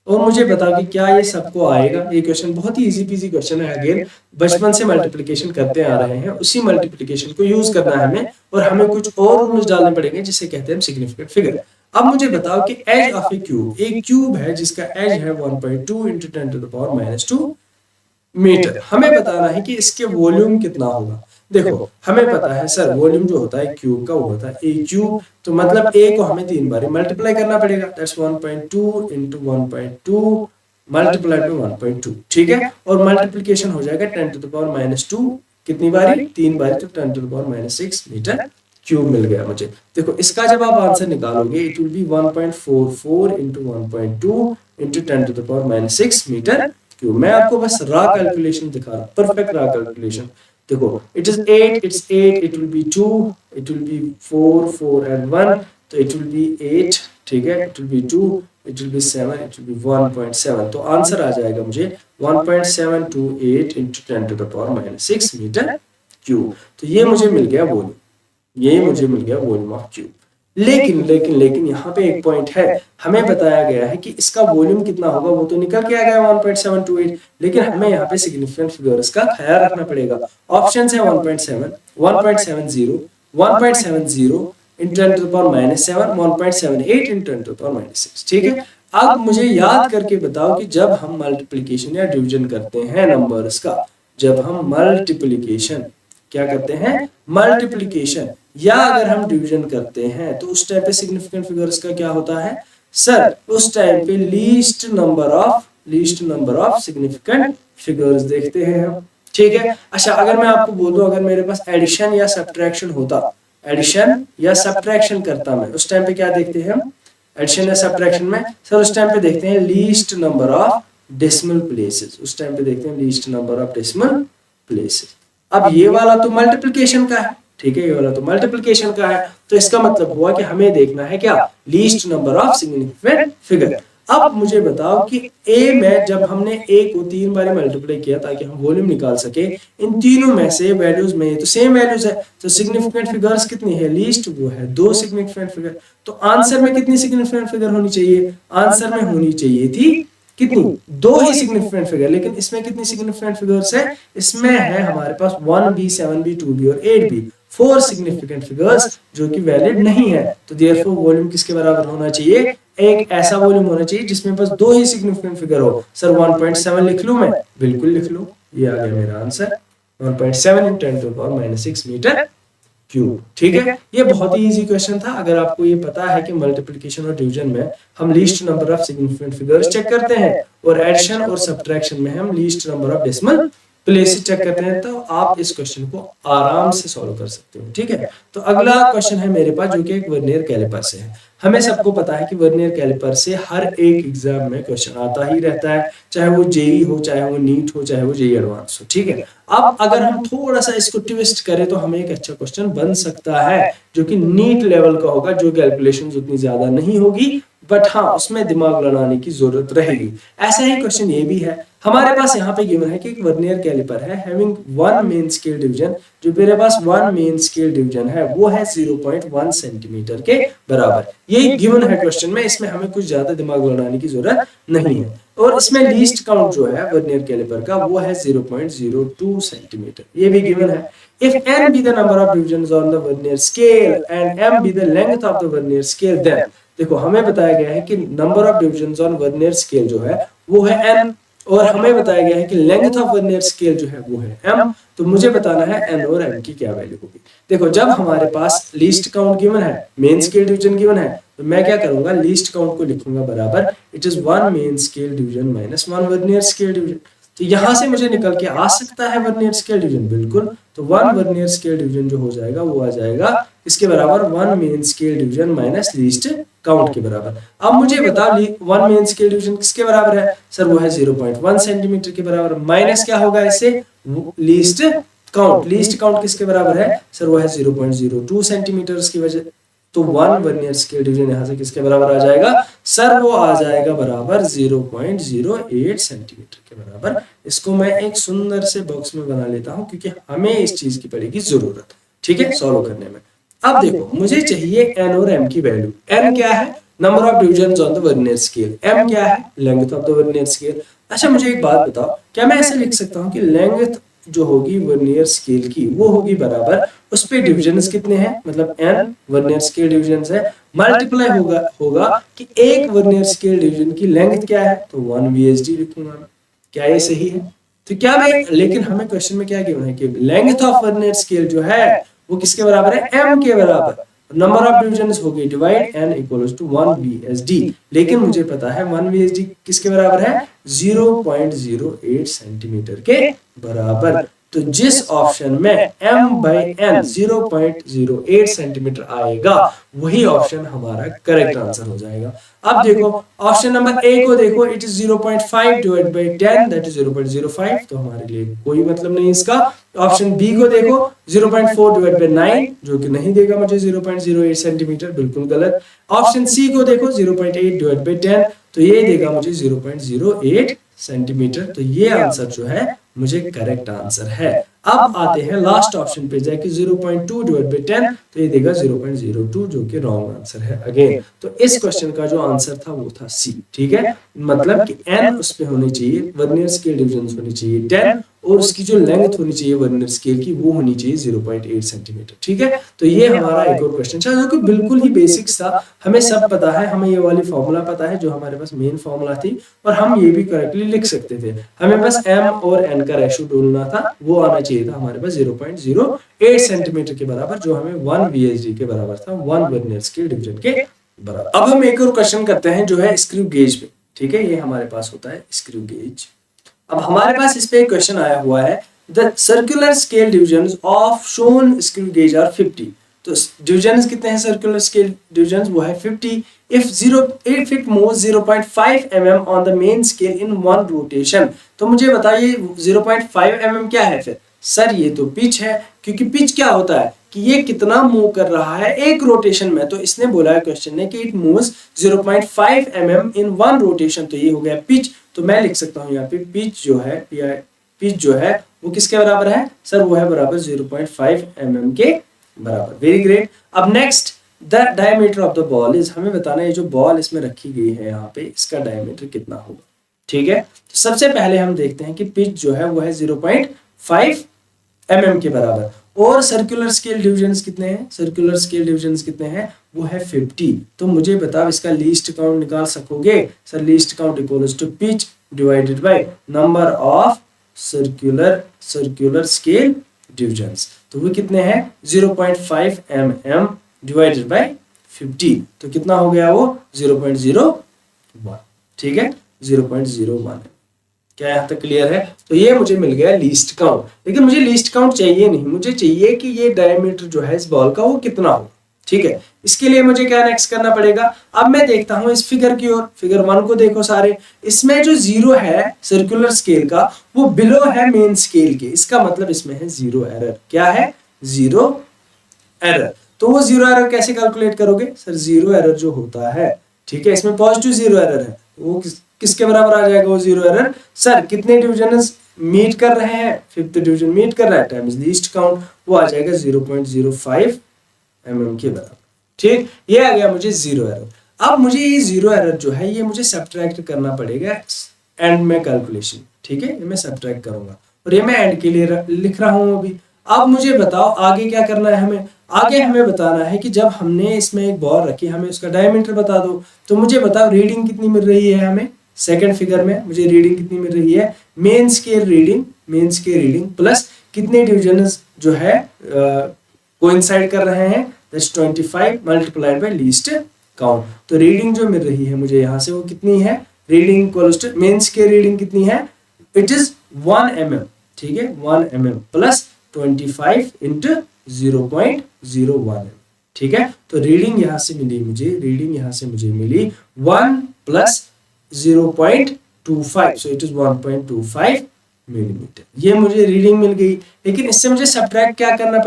और मुझे बताओ कि क्या ये सबको आएगा। ये क्वेश्चन बहुत ही इजी पीजी क्वेश्चन है। अगेन बचपन से मल्टीप्लिकेशन करते आ रहे हैं, उसी मल्टीप्लिकेशन को यूज करना है हमें और हमें कुछ और रूल्स डालने पड़ेंगे जिसे कहते हैं सिग्निफिकेंट फिगर। अब मुझे बताओ कि एज ऑफ ए क्यूब, एक क्यूब है जिसका एज है 1.2 × 10⁻²। मीटर। हमें बताना है कि इसके वॉल्यूम कितना होगा। देखो हमें पता है सर वॉल्यूम जो होता है क्यूब का वो होता है ए क्यूब, तो मतलब ए को हमें 3 बार मल्टीप्लाई करना पड़ेगा, दैट्स 1.2 × 1.2 मल्टीप्लाई बाय 1.2, ठीक है। और मल्टीप्लिकेशन हो जाएगा 10⁻², कितनी बारी, 3 बारी, तो 10⁻6 मीटर क्यूब मिल गया मुझे। देखो इसका जब आप आंसर निकालोगे it will be 1.44 × 1.2 × 10⁻6 metre cube. मैं आपको बस रा कैलकुलेशन दिखा रहा हूं, परफेक्ट रा कैलकुलेशन। देखो it is 8, it's 8, it will B 2, it will B 4, 4 and 1, तो इट विल बी 8, ठीक है, it will B 2, it will B 7, it will B 1.7, तो आंसर आ जाएगा मुझे 1.728 × 10⁻6 मीटर क्यूब। तो ये मुझे मिल गया वॉल्यूम, ये मुझे मिल गया वॉल्यूम ऑफ क्यूब। लेकिन यहाँ पे एक पॉइंट है, हमें बताया गया है कि इसका वॉल्यूम कितना होगा वो तो निकल के आ गया 1.728, लेकिन हमें यहाँ पे सिग्निफिकेंट फिगर्स का ख्याल रखना पड़ेगा। ऑप्शंस है 1.7, 1.70, 1.70 × 10⁻7, 1.78 × 10⁻6, ठीक है। अब मुझे याद करके बताओ कि जब हम मल्टीप्लिकेशन या डिवीजन करते हैं नंबर्स का, जब हम मल्टीप्लिकेशन क्या करते हैं, मल्टीप्लिकेशन या अगर हम डिवीजन करते हैं तो उस टाइम पे सिग्निफिकेंट फिगर्स का क्या होता है सर, उस टाइम पे least number of significant figures देखते हैं हम, ठीक है। अच्छा अगर मैं आपको बोल दूं अगर मेरे पास एडिशन या सब्ट्रैक्शन होता, एडिशन या सब्ट्रैक्शन करता मैं, उस टाइम पे क्या देखते हैं हम, एडिशन या सब्ट्रैक्शन में सर उस टाइम पे देखते हैं least number of decimal places, उस टाइम पे देखते हैं least number of decimal places. अब ये वाला तो मल्टीप्लिकेशन का है, ठीक है, ये वाला तो मल्टीप्लिकेशन का है, तो इसका मतलब हुआ कि हमें देखना है क्या, least number of significant figure. अब मुझे बताओ कि ए में जब हमने ए को 3 बार मल्टीप्लाई किया ताकि हम वॉल्यूम निकाल सके, इन तीनों में से वैल्यूज में तो सेम वैल्यूज है, तो सिग्निफिकेंट फिगर्स कितनी है, लीस्ट वो है 2 सिग्निफिकेंट फिगर। तो आंसर में कितनी सिग्निफिकेंट फिगर होनी चाहिए, आंसर में होनी चाहिए थी कितनी, 2 ही सिग्निफिकेंट फिगर, लेकिन इसमें कितनी सिग्निफिकेंट फिगर्स है, इसमें है हमारे पास 1b, 7b, 2b और 8b, 4 सिग्निफिकेंट फिगर्स जो कि वैलिड नहीं है। तो देयरफॉर वॉल्यूम किसके बराबर होना चाहिए, एक ऐसा वॉल्यूम होना चाहिए जिसमें बस 2 ही सिग्निफिकेंट फिगर हो। सर 1.7 लिख लूं मैं, बिल्कुल लिख लो, ये आ गया मेरा आंसर 1.7 × 10⁻6 मीटर क्यूब, ठीक है। ये बहुत ही इजी क्वेश्चन था। अगर आपको ये पता है कि मल्टीप्लिकेशन और डिवीजन में हम least number of significant figures check करते हैं और एडिशन और सब्ट्रैक्शन में हम least number of decimal places check करते हैं, तो आप इस क्वेश्चन को आराम से सॉल्व कर सकते हो, ठीक है। तो अगला क्वेश्चन है मेरे पास जो कि एक वर्नियर कैलिपर से है। हमें सबको पता है कि वर्नियर कैलिपर से हर एक एग्जाम में क्वेश्चन आता ही रहता है, चाहे वो जेई हो, चाहे वो नीट हो, चाहे वो जेई एडवांस हो, ठीक है। अब अगर हम थोड़ा सा इसको ट्विस्ट करें तो हमें एक अच्छा क्वेश्चन बन सकता है जो कि नीट लेवल का होगा, जो कैलकुलेशन उतनी ज्यादा नहीं होगी, बट हाँ उसमें दिमाग लगाने की जरूरत रहेगी। ऐसा ही क्वेश्चन ये भी है हमारे पास, यहाँ पे गिवन है कि एक वर्नियर कैलिपर है हैविंग 1 मेन स्केल डिवीजन, जो मेरे पास 1 मेन स्केल डिवीजन है वो है 0.1 सेंटीमीटर के बराबर। यही गिवन है क्वेश्चन में, इसमें हमें कुछ ज्यादा दिमाग लगाने की जरूरत नहीं है। और इसमें लीस्ट काउंट जो है वर्नियर कैलिपर का वो है 0.02 सेंटीमीटर, ये भी गिवन है। If n be the number of divisions on the vernier scale and m be the length of the vernier scale, then देखो हमें बताया गया है कि number of divisions on vernier scale जो है वो है n, और हमें बताया गया है कि लेंथ ऑफ वर्नियर स्केल जो है वो है m, तो मुझे बताना है n और m की क्या वैल्यू होगी। देखो जब हमारे पास लीस्ट काउंट गिवन है, मेन स्केल डिवीजन गिवन है, तो मैं क्या करूंगा, लीस्ट काउंट को लिखूंगा बराबर it is 1 main scale division minus 1 vernier scale division. तो यहां से मुझे निकल के आ सकता है वर्नियर स्केल डिवीजन, बिल्कुल। तो 1 वर्नियर स्केल डिवीजन जो हो जाएगा वो आ जाएगा इसके बराबर 1 main scale division minus least count के बराबर। अब मुझे बताओ 1 मेन स्केल डिवीजन किसके बराबर है, सर वो है 0.1 सेंटीमीटर के बराबर, माइनस क्या होगा इससे, लीस्ट काउंट। लीस्ट काउंट किसके बराबर है, सर वो है 0.02 सेंटीमीटर की वजह। तो 1 वर्नियर स्केल डिवीजन यहां से किसके बराबर आ जाएगा, सर वो आ जाएगा बराबर 0.08 सेंटीमीटर के बराबर। इसको मैं एक सुंदर से बॉक्स में बना लेता हूं क्योंकि हमें इस चीज की पड़ेगी जरूरत, ठीक है, सॉल्व करने में। अब देखो मुझे चाहिए n और m की वैल्यू। n क्या है, number of divisions on the vernier scale. m क्या है, length of the vernier scale. अच्छा मुझे एक बात बताओ, क्या मैं ऐसे लिख सकता हूँ कि लेंथ जो होगी वर्नियर स्केल की वो होगी बराबर उस पे डिविजन्स कितने हैं, मतलब n वर्नियर स्केल डिविजन्स है, मल्टीप्लाई होगा कि एक वर्नियर स्केल डिवीजन की लेंथ क्या है, तो 1 VSD लिखूंगा। क्या ये सही है? तो क्या मैं, लेकिन हमें क्वेश्चन में क्या गिवन है कि लेंथ ऑफ वर्नियर स्केल जो है वो किसके बराबर है, m के बराबर। नंबर ऑफ डिविजन्स हो गई divide n equals to 1 VSD। लेकिन मुझे पता है 1 VSD किसके बराबर है, 0.08 सेंटीमीटर के बराबर। तो जिस ऑप्शन में m/n 0.08 सेंटीमीटर आएगा वही ऑप्शन हमारा करेक्ट आंसर हो जाएगा। अब देखो ऑप्शन नंबर ए को देखो, it is 0.5 divide by 10 that is 0.05, तो हमारे लिए कोई मतलब नहीं इसका। ऑप्शन बी को देखो 0.4 डिवाइड बाय 9 जो कि नहीं देगा मुझे 0.08 सेंटीमीटर, बिल्कुल गलत। ऑप्शन सी को देखो 0.8 डिवाइड बाय 10, तो ये देगा मुझे 0.08 सेंटीमीटर। तो ये आंसर जो है मुझे करेक्ट आंसर है। अब आते हैं लास्ट ऑप्शन पे जाके 0.2 डिवाइड बाय 10, तो ये देगा 0.02 जो कि रॉन्ग आंसर है अगेन। तो इस क्वेश्चन का जो आंसर था वो था सी, ठीक है, मतलब कि n उस पे होनी चाहिए, वर्नियर स्केल डिवीजन होनी चाहिए 10 और उसकी जो लेंथ होनी चाहिए वर्नियर स्केल की वो होनी चाहिए 0.8 सेंटीमीटर, ठीक है। तो ये हमारा एक और क्वेश्चन था जो कि बिल्कुल ही बेसिक्स था, हमें सब पता है, हमें ये वाली फॉर्मूला पता है जो हमारे पास मेन फॉर्मूला थी और हम ये भी करेक्टली लिख सकते थे। हमें बस m और n का रेशियो ढूंढना था, वो आना चाहिए था हमारे पास 0.08 सेंटीमीटर के बराबर, जो हमें 1 VSD के बराबर था, 1 वर्नियर स्केल डिवीजन के बराबर। अब हम एक और क्वेश्चन करते हैं जो है स्क्रू गेज पे, ठीक है, ये हमारे पास होता है स्क्रू गेज। अब हमारे पास इस पे एक क्वेश्चन आया हुआ है, the circular scale divisions of shown screw gauge are 50। तो डिविजन्स कितने हैं सर्कुलर स्केल डिविजन्स, वो है 50। if it moves 0.5 mm on the main scale in one rotation, तो मुझे बताइए 0.5 mm क्या है फिर, सर ये तो पिच है, क्योंकि पिच क्या होता है कि ये कितना मूव कर रहा है एक रोटेशन में। तो इसने बोला है क्वेश्चन ने कि it moves 0.5 mm in one rotation, तो ये हो गया पिच। तो मैं लिख सकता हूँ यहाँ पे पिच जो है, पिच जो है वो किसके बराबर है, सर वो है बराबर 0.5 mm के बराबर। Very great. अब next the diameter of the ball is, हमें बताना है जो बॉल इसमें रखी गई है यहाँ पे इसका डायमीटर कितना होगा, ठीक है। तो सबसे पहले हम देखते हैं कि पिच जो है वो है 0.5 mm के बराबर और सर्कुलर स्केल डिविजन्स कितने हैं, सर्कुलर स्केल डिविजन्स कितने हैं, वो है 50। तो मुझे बताओ इसका लीस्ट काउंट निकाल सकोगे, sir least count equals to pitch divided by number of circular scale divisions. तो वो कितने हैं 0.5 mm डिवाइडेड बाय 50, तो कितना हो गया वो 0.01, ठीक है, 0.01। क्या यहाँ तक क्लियर है? तो ये मुझे मिल गया लीस्ट काउंट, लेकिन मुझे लीस्ट काउंट चाहिए नहीं, मुझे चाहिए कि ये डायमीटर जो है इस बॉल का वो कितना हो, ठीक है। इसके लिए मुझे क्या नेक्स्ट करना पड़ेगा, अब मैं देखता हूं इस फिगर की ओर, फिगर 1 को देखो सारे, इसमें जो 0 है सर्कुलर स्केल का वो बिलो है मेन स्केल के, इसका मतलब इसमें है 0 एरर। क्या है? 0 एरर। तो वो 0 एरर कैसे कैलकुलेट करोगे, सर 0 एरर जो होता है, ठीक है, इसमें पॉजिटिव 0 एरर है, वो किसके बराबर आ जाएगा वो 0 एरर, सर कितने डिविजन्स मीट कर रहे हैं, 5th डिवीजन मीट कर रहा है टाइम्स लीस्ट काउंट, वो आ जाएगा 0.05 mm के बराबर, ठीक। ये आ गया मुझे 0 एरर। अब मुझे ये 0 एरर जो है ये मुझे सब्ट्रैक्ट करना पड़ेगा एंड में कैलकुलेशन, ठीक है, ये मैं सब्ट्रैक्ट करूंगा और ये मैं एंड के लिए लिख रहा हूं अभी। अब मुझे बताओ आगे क्या करना है, हमें आगे हमें बताना है कि जब हमने इसमें एक बॉल रखी हमें उसका डायमीटर बता दो। तो मुझे बताओ रीडिंग कितनी मिल रही है हमें, सेकंड फिगर में मुझे रीडिंग कितनी मिल रही है, मेन स्केल रीडिंग प्लस कितने डिविजन्स जो है कोइंसाइड कर रहे हैं, that's 25 multiplied by least count. तो रीडिंग जो मिल रही है मुझे यहाँ से वो कितनी है, reading equals to main scale reading कितनी है, इट इज 1 mm, ठीक है 1 mm प्लस 25 इंटू 0.01 mm, ठीक है। तो रीडिंग यहाँ से मिली मुझे 1 plus 0.25, so it is 1.25 millimetre, ये मुझे रीडिंग मिल गई। लेकिन इससे मुझे सब्ट्रैक्ट क्या करना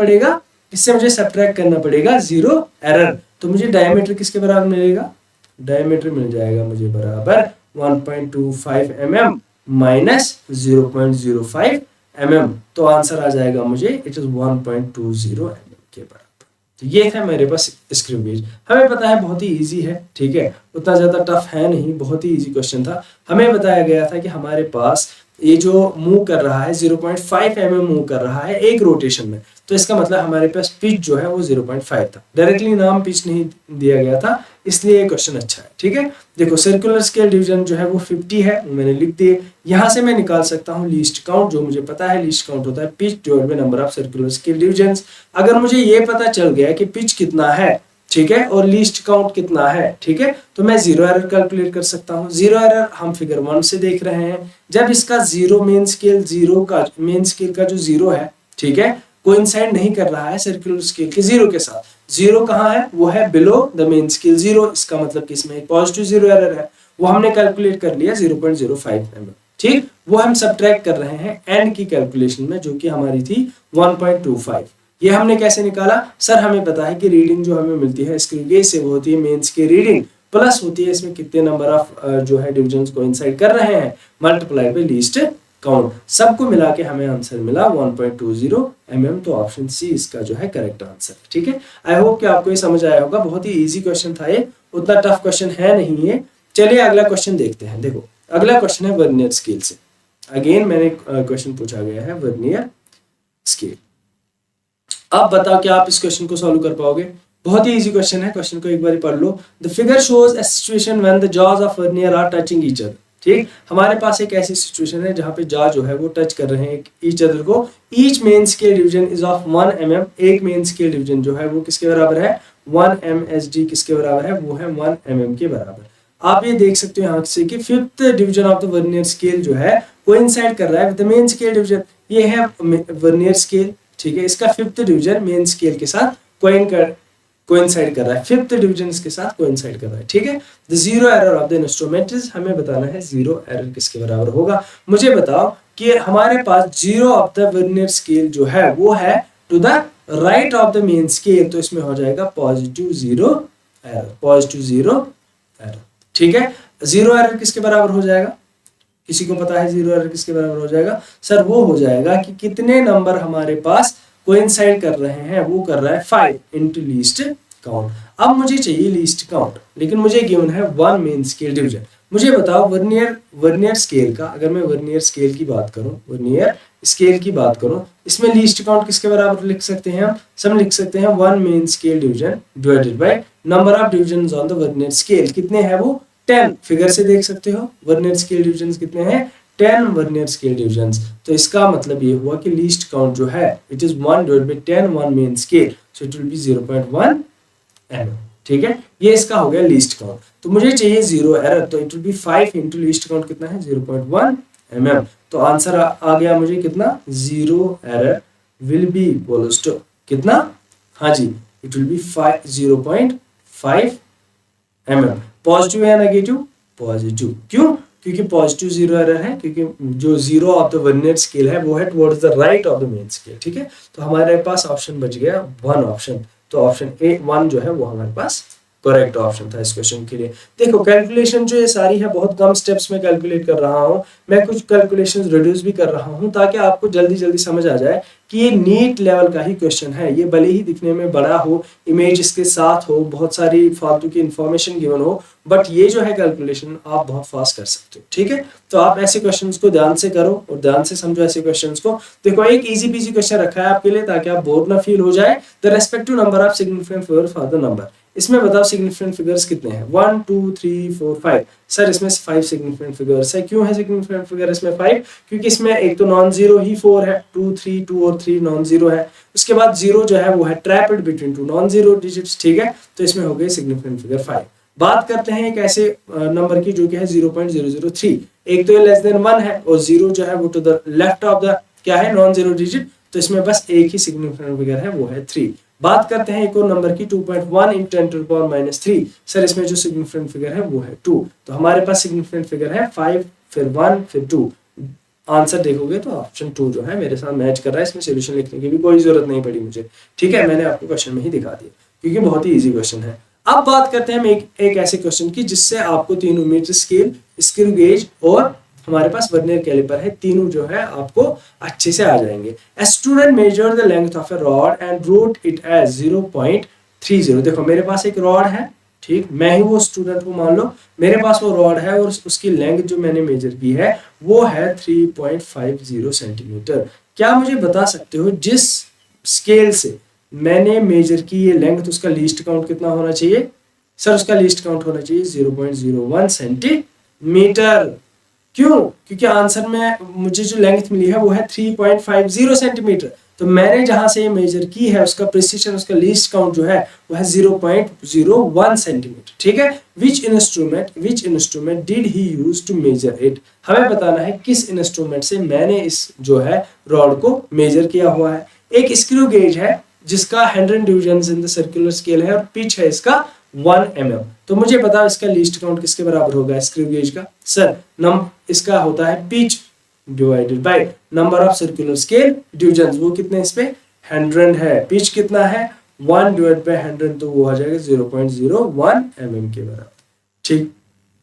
पड़ेगा, जीरो एरर। तो मुझे डायमीटर किसके बराबर मिलेगा, डायमीटर मिल जाएगा मुझे बराबर 1.25 mm माइनस 0.05 mm, तो आंसर आ जाएगा मुझे इट इज 1.20 mm के बराबर। तो ये था मेरे पास स्क्रू गेज। हमें पता है बहुत ही इजी है, ठीक है, उतना ज्यादा टफ है नहीं, बहुत ही इजी क्वेश्चन था। हमें बताया गया था कि हमारे पास ये जो मूव कर रहा है 0.5 mm मूव कर रहा है एक रोटेशन में, तो इसका मतलब हमारे पास पिच जो है वो 0.5 था। डायरेक्टली नाम पिच नहीं दिया गया था, इसलिए ये क्वेश्चन अच्छा है, ठीक है। देखो सर्कुलर स्केल डिवीजन जो है वो 50 है, वो मैंने लिख दिए। यहाँ से मैं निकाल सकता हूँ लीस्ट काउंट, जो मुझे पता है लीस्ट काउंट होता है pitch divided by number of circular scale division. अगर मुझे ये पता चल गया कि पिच कितना है, ठीक है, और लीस्ट काउंट कितना है, ठीक है, तो मैं जीरो एरर कैलकुलेट कर सकता हूँ। जीरो एरर हम फिगर 1 से देख रहे हैं, जब इसका जीरो मेन स्केल का जो जीरो है, ठीक है, कोइंसाइड नहीं कर रहा है सर्कुलर स्केल के जीरो के साथ। जीरो कहाँ है, वो है below the main scale zero, इसका मतलब कि इसमें एक पॉजिटिव जीरो एरर है, वो हमने कैलकुलेट कर लिया 0.05 mm, ठीक। वो हम सब्ट्रैक्ट कर रहे हैं एन की कैलकुलेशन में, जो कि हमारी थी 1.25। ये हमने कैसे निकाला, सर हमें पता है कि रीडिंग जो हमें मिलती है स्क्रू गेज से वो होती है मेन स्केल रीडिंग प्लस होती है इसमें कितने नंबर ऑफ जो है डिविजन्स कोइंसाइड कर रहे हैं मल्टीप्लाई बाय लीस्ट काउंट, सबको मिला के हमें आंसर मिला 1.20 mm। तो ऑप्शन सी इसका जो है करेक्ट आंसर, ठीक है। आई होप कि आपको ये समझ आया होगा, बहुत ही इजी क्वेश्चन था ये, उतना टफ क्वेश्चन है नहीं ये। चलिए अगला क्वेश्चन देखते हैं। देखो अगला क्वेश्चन है वर्नियर स्केल से। अगेन मैंने क्वेश्चन पूछा गया है वर्नियर स्केल। अब बताओ क्या आप इस क्वेश्चन को सॉल्व कर पाओगे। बहुत ही इजी क्वेश्चन है, क्वेश्चन को एक बार पढ़ लो। The figure shows a situation when the jaws of vernier are touching each other, ठीक। हमारे पास एक ऐसी सिचुएशन है जहां पे जॉ जो है वो टच कर रहे हैं ईच अदर को। Each main scale division is of 1 mm, एक मेन स्केल डिवीजन जो है वो किसके बराबर है, 1 MSD किसके बराबर है, वो है 1 mm के बराबर। आप ये देख सकते हो यहाँ से कि fifth division of the vernier scale जो है कोइंसाइड कर रहा है with the main scale division. ये है वर्नियर स्केल, ठीक है, इसका फिफ्थ डिवीजन मेन स्केल के साथ कोइंसाइड कर रहा है, फिफ्थ डिवीजन के साथ कोइंसाइड कर रहा है, ठीक है। The zero error of the instrument is, हमें बताना है जीरो एरर किसके बराबर होगा। मुझे बताओ कि हमारे पास zero of the vernier scale जो है वो है to the right of the main scale, तो इसमें हो जाएगा पॉजिटिव जीरो एरर, ठीक है। जीरो एरर किसके बराबर हो जाएगा, किसी को पता है जीरो एरर किसके बराबर हो जाएगा, सर वो हो जाएगा कि कितने नंबर हमारे पास कोइंसाइड कर रहे हैं, वो कर रहा है 5 इंटू लीस्ट काउंट। अब मुझे चाहिए लीस्ट काउंट, लेकिन मुझे गिवन है 1 मेन स्केल डिवीजन। मुझे बताओ वर्नियर स्केल का, अगर मैं वर्नियर स्केल की बात करूं, इसमें लीस्ट काउंट किसके बराबर लिख सकते हैं हम लिख सकते हैं 1 main scale division divided by number of divisions on the vernier scale. कितने हैं वो, 10, फिगर से देख सकते हो वर्नियर स्केल डिविजन्स कितने हैं, 10 वर्नियर स्केल डिविजन्स। तो इसका मतलब ये हुआ कि लीस्ट काउंट जो है it is 1 divided by 10, 1 main scale, so it will B 0.1 mm, ठीक है। ये इसका हो गया लीस्ट काउंट। तो मुझे चाहिए जीरो एरर, तो it will B 5 into least count कितना है 0.1 mm। तो आंसर आ गया मुझे कितना, zero error will be equals to कितना, हाँ जी, it will be 0.5 mm। Positive या नेगेटिव, पॉजिटिव, क्यों, क्योंकि पॉजिटिव जीरो एरर है, क्योंकि जो zero of the vernier scale है वो है towards the right of the main scale, ठीक है। तो हमारे पास ऑप्शन बच गया 1 ऑप्शन, तो ऑप्शन ए 1 जो है वो हमारे पास करेक्ट ऑप्शन था इस क्वेश्चन के लिए। देखो कैलकुलेशन जो ये सारी है बहुत कम स्टेप्स में कैलकुलेट कर रहा हूँ मैं, कुछ कैलकुलेशंस रिड्यूस भी कर रहा हूँ ताकि आपको जल्दी जल्दी समझ आ जाए कि ये नीट लेवल का ही क्वेश्चन है। ये भले ही दिखने में बड़ा हो, इमेज इसके साथ हो, बहुत सारी फालतू की इंफॉर्मेशन गिवन हो, बट ये जो है कैलकुलेशन आप बहुत फास्ट कर सकते हो। ठीक है, तो आप ऐसे क्वेश्चंस को ध्यान से करो और ध्यान से समझो ऐसे क्वेश्चंस को। देखो एक इजी पीजी क्वेश्चन रखा है आपके लिए ताकि आप बोर ना फील हो जाए। The respective number of significant figure for the number. इसमें बताओ सिग्निफिकेंट फिगर्स कितने हैं? 1 2 3 4 5। सर इसमें 5 सिग्निफिकेंट फिगर्स है। क्यों है सिग्निफिकेंट फिगर इसमें 5? क्योंकि इसमें एक तो नॉन जीरो ही 4 है, 2 3 2 और 3 नॉन जीरो है। उसके बाद जीरो जो है वो है trapped between two non zero digits. ठीक है, तो इसमें हो गई सिग्निफिकेंट फिगर 5। बात करते हैं एक ऐसे नंबर की जो कि है 0.003। एक तो ये लेस देन 1 है और जीरो जो है वो to the left of the क्या है नॉन जीरो डिजिट, तो इसमें बस एक ही सिग्निफिकेंट फिगर है वो है 3। बात करते हैं एक और नंबर की 2.1 × 10⁻³ सर इसमें जो सिग्निफिकेंट फिगर है वो है 2। तो हमारे पास सिग्निफिकेंट फिगर है 5 फिर 1 फिर 2। आंसर देखोगे तो ऑप्शन 2 जो है मेरे साथ मैच कर रहा है। इसमें सॉल्यूशन लिखने की भी कोई जरूरत नहीं पड़ी मुझे। ठीक है, मैंने आपको क्वेश्चन में ही दिखा दिया क्योंकि बहुत ही इजी क्वेश्चन है। अब बात करते हैं हम एक ऐसे क्वेश्चन की जिससे आपको तीनों मीटर स्केल, स्क्रू गेज और हमारे पास वर्नियर कैलिपर है, तीनों जो है आपको अच्छे से आ जाएंगे। A student measured the length of a rod and wrote it as 0.30। देखो मेरे पास एक रॉड है, ठीक, मैं ही वो स्टूडेंट हूँ, मान लो मेरे पास वो रॉड है और उसकी लेंथ जो मैंने मेजर की है वो है 3.50 सेंटीमीटर। क्या मुझे बता सकते हो जिस स्केल से मैंने मेजर की ये लेंथ उसका लीस्ट काउंट कितना होना चाहिए? सर उसका लीस्ट काउंट होना चाहिए 0.01 सेंटीमीटर। क्यों? क्योंकि आंसर में मुझे जो लेंथ मिली है वो है 3.50 सेंटीमीटर। तो मैंने जहां से ये मेजर की है उसका प्रिसिशन, उसका लीस्ट काउंट जो है वो है 0.01 सेंटीमीटर। ठीक है, which instrument did he use to measure it. हमें बताना है किस इंस्ट्रूमेंट से मैंने इस जो है रॉड को मेजर किया हुआ है। एक स्क्रू गेज है जिसका 100 divisions in the circular scale है और पिच है इसका 1 mm। तो मुझे बताओ इसका लीस्ट काउंट किसके बराबर होगा स्क्रू गेज का? सर इसका होता है pitch divided by number of circular scale divisions. वो कितने इस पे 100 है, पिच कितना है 1 डिवाइड बाय 100, तो वो आ जाएगा 0.01 mm के बराबर। ठीक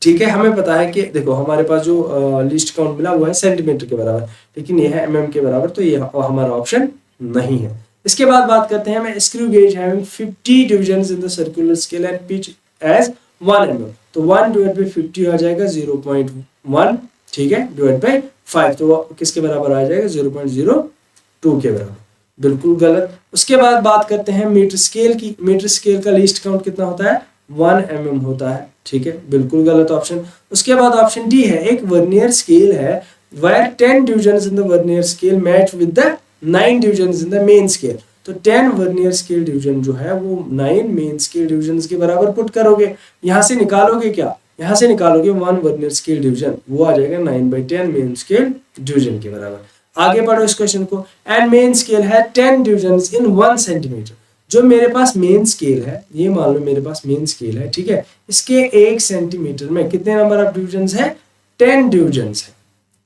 ठीक है, हमें पता है कि देखो हमारे पास जो लीस्ट काउंट मिला वो है सेंटीमीटर के बराबर, लेकिन ये है mm के बराबर, तो ये हमारा ऑप्शन नहीं है। इसके बाद बात करते हैं हमें screw gauge having 50 divisions in the circular scale and pitch as 1 mm। तो 1 डिवाइड बाय 50 आ जाएगा 0.1, ठीक है, डिवाइड बाय 5, तो वो किसके बराबर आ जाएगा 0.02 के बराबर। बिल्कुल गलत। उसके बाद बात करते हैं मीटर स्केल की। मीटर स्केल का लीस्ट काउंट कितना होता है? 1 mm होता है। ठीक है, बिल्कुल गलत ऑप्शन। उसके बाद ऑप्शन डी है, एक वर्नियर स्केल है where 10 divisions in the vernier scale match with the 9 divisions in the main scale। तो 10 वर्नियर स्केल डिवीजन जो है वो 9 मेन स्केल डिविजन्स के बराबर पुट करोगे। यहाँ से निकालोगे क्या? यहाँ से निकालोगे 1 वर्नियर स्केल डिवीजन, वो आ जाएगा 9/10 मेन स्केल डिवीजन के बराबर। आगे पढ़ो इस क्वेश्चन को। एंड मेन स्केल है 10 डिविजन्स इन 1 सेंटीमीटर। जो मेरे पास मेन स्केल है, ये मान लो मेरे पास मेन स्केल है, ठीक है, इसके 1 सेंटीमीटर में कितने नंबर ऑफ डिविजन्स है? 10 डिविजन्स है।